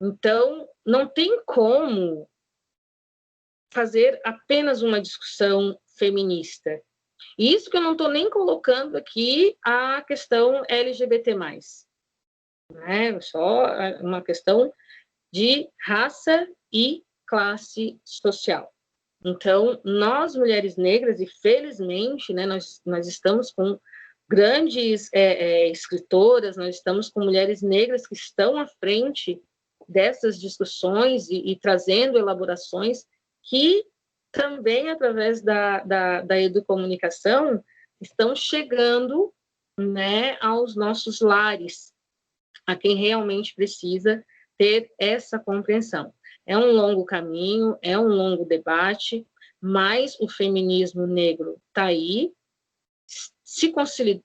Então, não tem como fazer apenas uma discussão feminista. E isso que eu não estou nem colocando aqui a questão LGBT+. Né? Só uma questão de raça e classe social. Então, nós, mulheres negras, e felizmente, né, nós estamos com grandes escritoras, nós estamos com mulheres negras que estão à frente dessas discussões e trazendo elaborações que também, através da educomunicação, estão chegando, né, aos nossos lares, a quem realmente precisa ter essa compreensão. É um longo caminho, é um longo debate, mas o feminismo negro está aí, se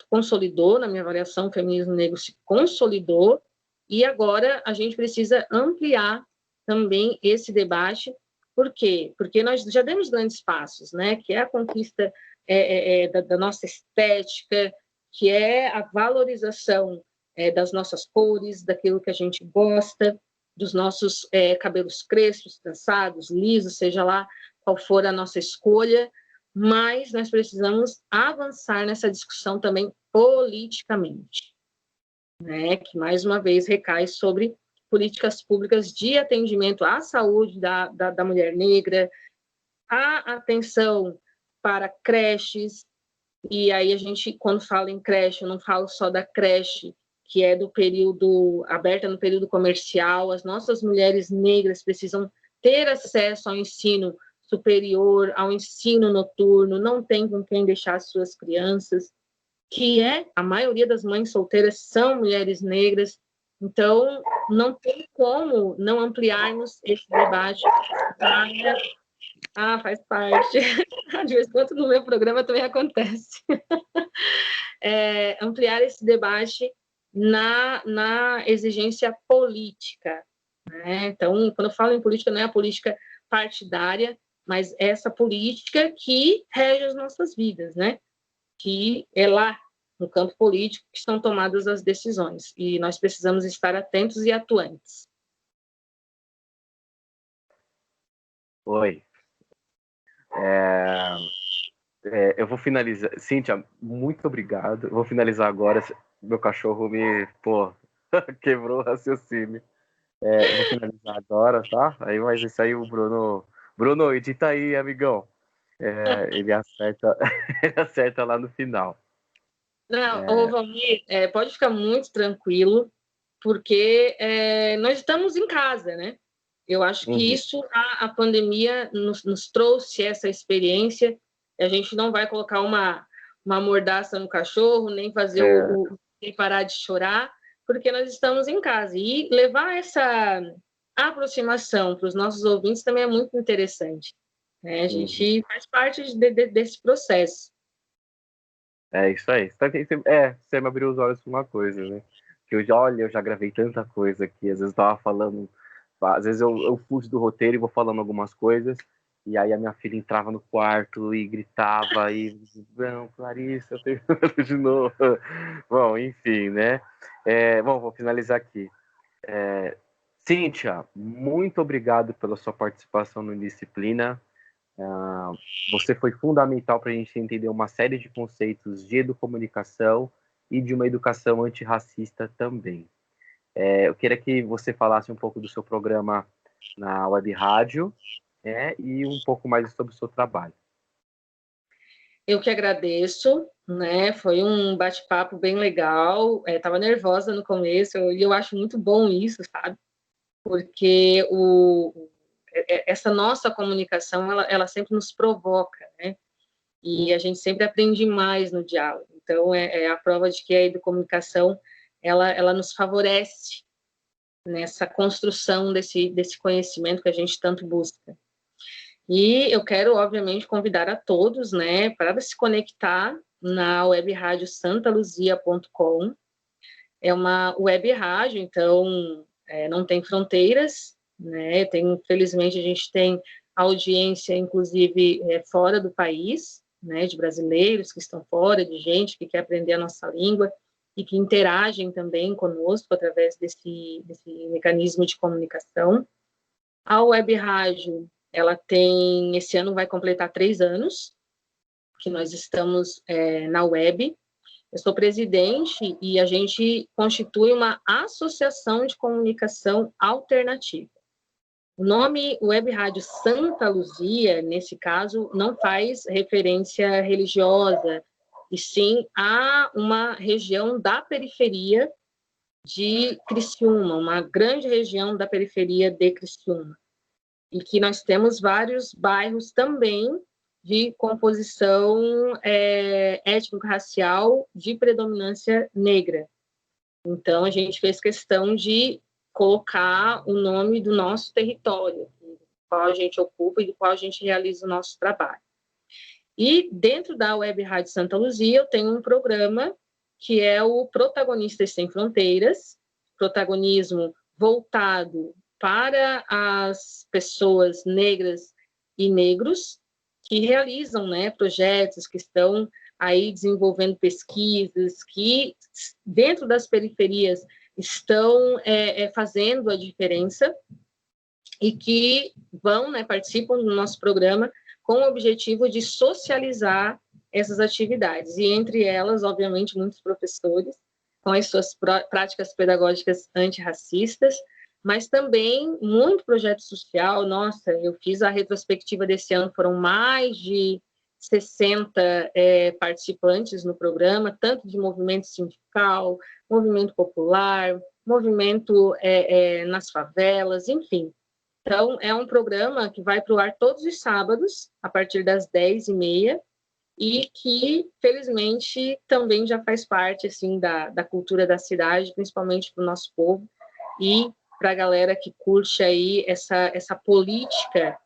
consolidou, na minha avaliação, o feminismo negro se consolidou, e agora a gente precisa ampliar também esse debate. Por quê? Porque nós já demos grandes passos, né? Que é a conquista da nossa estética, que é a valorização das nossas cores, daquilo que a gente gosta, dos nossos cabelos crespos, trançados, lisos, seja lá qual for a nossa escolha, mas nós precisamos avançar nessa discussão também politicamente, né? Que, mais uma vez, recai sobre políticas públicas de atendimento à saúde da mulher negra, há atenção para creches, e aí a gente, quando fala em creche, eu não falo só da creche, que é do período, aberta no período comercial, as nossas mulheres negras precisam ter acesso ao ensino superior, ao ensino noturno, não tem com quem deixar suas crianças, que a maioria das mães solteiras são mulheres negras, então não tem como não ampliarmos esse debate. Faz parte. De vez em quando no meu programa também acontece. Ampliar esse debate na exigência política, né? Então, quando eu falo em política, não é a política partidária, mas essa política que rege as nossas vidas, né? Que é lá, no campo político, que estão tomadas as decisões. E nós precisamos estar atentos e atuantes. Oi. Eu vou finalizar. Cíntia, muito obrigado. Eu vou finalizar agora. Meu cachorro quebrou o raciocínio. Eu vou finalizar agora, tá? Aí, mas isso aí o Bruno. Bruno, edita aí, amigão. Ele acerta, ele acerta lá no final. Não, Valmir, pode ficar muito tranquilo, porque nós estamos em casa, né? Eu acho que isso, a pandemia nos trouxe essa experiência. A gente não vai colocar uma mordaça no cachorro, nem fazer nem parar de chorar, porque nós estamos em casa. E levar essa aproximação para os nossos ouvintes também é muito interessante, né? A gente faz parte desse processo. É isso aí. Você me abriu os olhos para uma coisa, né? Que eu já gravei tanta coisa que às vezes eu tava falando, às vezes eu fujo do roteiro e vou falando algumas coisas, e aí a minha filha entrava no quarto e gritava, e não, Clarissa, eu tenho de novo. Bom, enfim, né? Bom, vou finalizar aqui. Cíntia, muito obrigado pela sua participação no Indisciplina. Você foi fundamental para a gente entender uma série de conceitos de educomunicação e de uma educação antirracista também. Eu queria que você falasse um pouco do seu programa na Web Rádio, e um pouco mais sobre o seu trabalho. Eu que agradeço, né? Foi um bate-papo bem legal. Estava nervosa no começo e eu acho muito bom isso, sabe? Porque essa nossa comunicação, ela sempre nos provoca, né? E a gente sempre aprende mais no diálogo. Então, é a prova de que a educomunicação, ela nos favorece nessa construção desse conhecimento que a gente tanto busca. E eu quero, obviamente, convidar a todos, né, para se conectar na web rádio santaluzia.com. É uma web rádio, então não tem fronteiras, né? Felizmente, a gente tem audiência, inclusive, fora do país, né, de brasileiros que estão fora, de gente que quer aprender a nossa língua e que interagem também conosco através desse mecanismo de comunicação. A web rádio, ela esse ano vai completar 3 anos que nós estamos na web. Eu sou presidente e a gente constitui uma associação de comunicação alternativa. O nome Web Rádio Santa Luzia, nesse caso, não faz referência religiosa, e sim a uma região da periferia de Criciúma, uma grande região da periferia de Criciúma, e que nós temos vários bairros também de composição étnico-racial de predominância negra. Então, a gente fez questão de colocar o nome do nosso território, do qual a gente ocupa e do qual a gente realiza o nosso trabalho. E dentro da Web Rádio Santa Luzia, eu tenho um programa que é o Protagonistas Sem Fronteiras, protagonismo voltado para as pessoas negras e negros que realizam, né, projetos, que estão aí desenvolvendo pesquisas, que dentro das periferias estão fazendo a diferença e que vão, né, participam do nosso programa com o objetivo de socializar essas atividades. E entre elas, obviamente, muitos professores com as suas práticas pedagógicas antirracistas, mas também muito projeto social. Nossa, eu fiz a retrospectiva desse ano, foram mais de 60 participantes no programa, tanto de movimento sindical, movimento popular, movimento nas favelas, enfim. Então, é um programa que vai para o ar todos os sábados, a partir das 10h30, e que, felizmente, também já faz parte assim, da cultura da cidade, principalmente para o nosso povo, e para a galera que curte aí essa política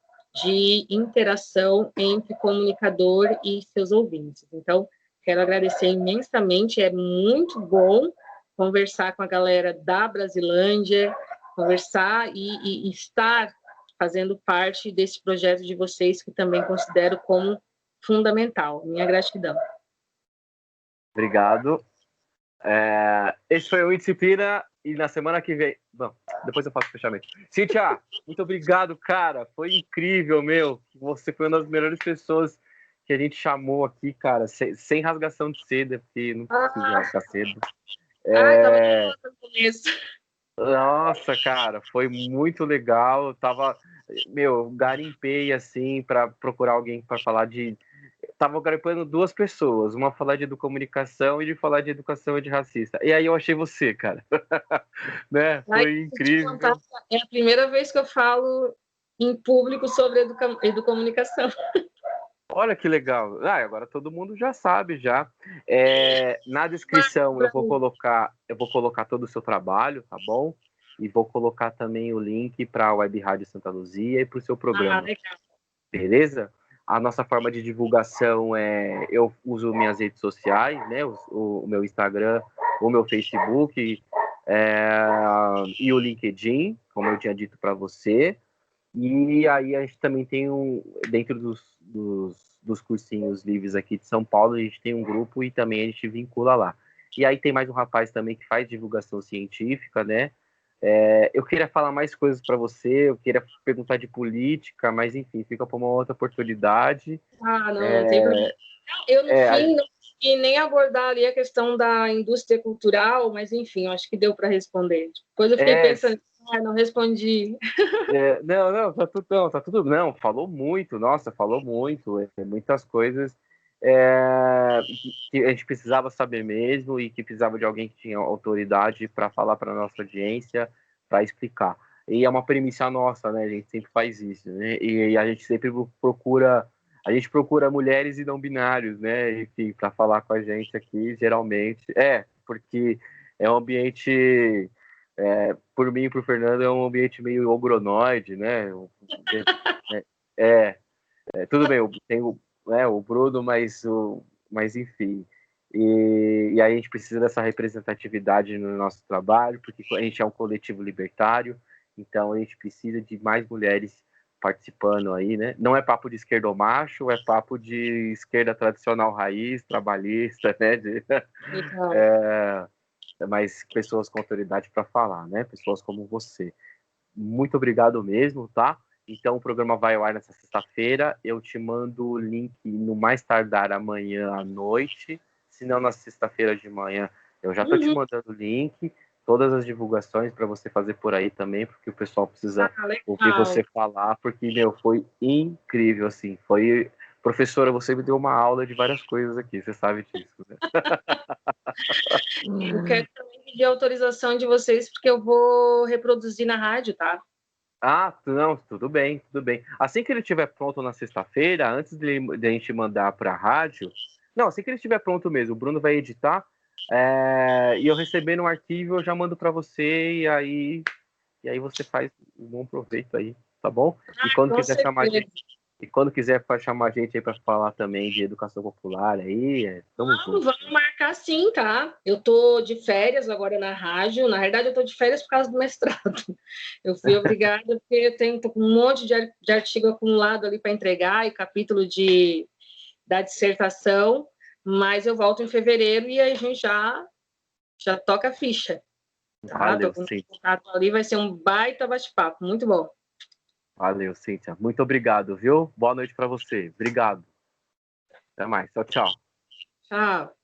de interação entre comunicador e seus ouvintes. Então, quero agradecer imensamente, é muito bom conversar com a galera da Brasilândia, conversar e estar fazendo parte desse projeto de vocês, que também considero como fundamental. Minha gratidão. Obrigado. Esse foi o Indisciplina, e na semana que vem... Bom, depois eu faço o fechamento. Cíntia, muito obrigado, cara. Foi incrível, meu. Você foi uma das melhores pessoas que a gente chamou aqui, cara, sem rasgação de seda, porque não precisa rasgar cedo. Tava no começo. Nossa, cara, foi muito legal. Eu tava, garimpei assim para procurar alguém para falar de. Tava garimpando duas pessoas, uma falar de educomunicação e de falar de educação e de racista. E aí eu achei você, cara. Né? Foi incrível. É a primeira vez que eu falo em público sobre educomunicação. Olha que legal. Agora todo mundo já sabe já. Na descrição eu vou colocar todo o seu trabalho, tá bom? E vou colocar também o link para a Web Rádio Santa Luzia e para o seu programa. Legal. Beleza? A nossa forma de divulgação eu uso minhas redes sociais, né? O meu Instagram, o meu Facebook e o LinkedIn, como eu tinha dito para você. E aí a gente também tem dentro dos cursinhos livres aqui de São Paulo, a gente tem um grupo e também a gente vincula lá. E aí tem mais um rapaz também que faz divulgação científica, né? Eu queria falar mais coisas para você, eu queria perguntar de política, mas enfim, fica para uma outra oportunidade. Não tem problema. Eu, no fim, não consegui nem abordar ali a questão da indústria cultural, mas enfim, acho que deu para responder. Depois eu fiquei pensando, não respondi. Tá tudo. Não, falou muito, nossa, falou muito. Muitas coisas que a gente precisava saber mesmo e que precisava de alguém que tinha autoridade para falar para a nossa audiência, para explicar. E é uma premissa nossa, né? A gente sempre faz isso, né? E a gente sempre procura mulheres e não binários, né? Enfim, para falar com a gente aqui, geralmente. Porque é um ambiente... por mim e por Fernando, é um ambiente meio ogronoide, né? Tudo bem, tem o Bruno, mas enfim. E aí a gente precisa dessa representatividade no nosso trabalho, porque a gente é um coletivo libertário, então a gente precisa de mais mulheres participando aí, né? Não é papo de esquerdomacho, é papo de esquerda tradicional raiz, trabalhista, né? Mas pessoas com autoridade para falar, né? Pessoas como você. Muito obrigado mesmo, tá? Então o programa vai ao ar nessa sexta-feira. Eu te mando o link no mais tardar amanhã à noite. Se não, na sexta-feira de manhã, eu já tô te mandando o link. Todas as divulgações para você fazer por aí também, porque o pessoal precisa ouvir você falar, porque, foi incrível, assim. Professora, você me deu uma aula de várias coisas aqui, você sabe disso, né? Eu quero também pedir autorização de vocês, porque eu vou reproduzir na rádio, tá? Não, tudo bem, tudo bem. Assim que ele estiver pronto na sexta-feira, antes de a gente mandar para a rádio... Não, assim que ele estiver pronto mesmo, o Bruno vai editar, e eu recebendo um arquivo, eu já mando para você, e aí você faz um bom proveito aí, tá bom? E quando quiser chamar a gente... E quando quiser chamar a gente aí para falar também de educação popular aí, vamos marcar sim, tá? Eu tô de férias agora na rádio. Na verdade, eu tô de férias por causa do mestrado. Eu fui obrigada porque eu tenho um monte de artigo acumulado ali para entregar e capítulo da dissertação, mas eu volto em fevereiro e aí a gente já toca a ficha. Tá? Valeu, tô com contato ali, vai ser um baita bate-papo, muito bom. Valeu, Cíntia. Muito obrigado, viu? Boa noite para você. Obrigado. Até mais. Tchau, tchau. Tchau.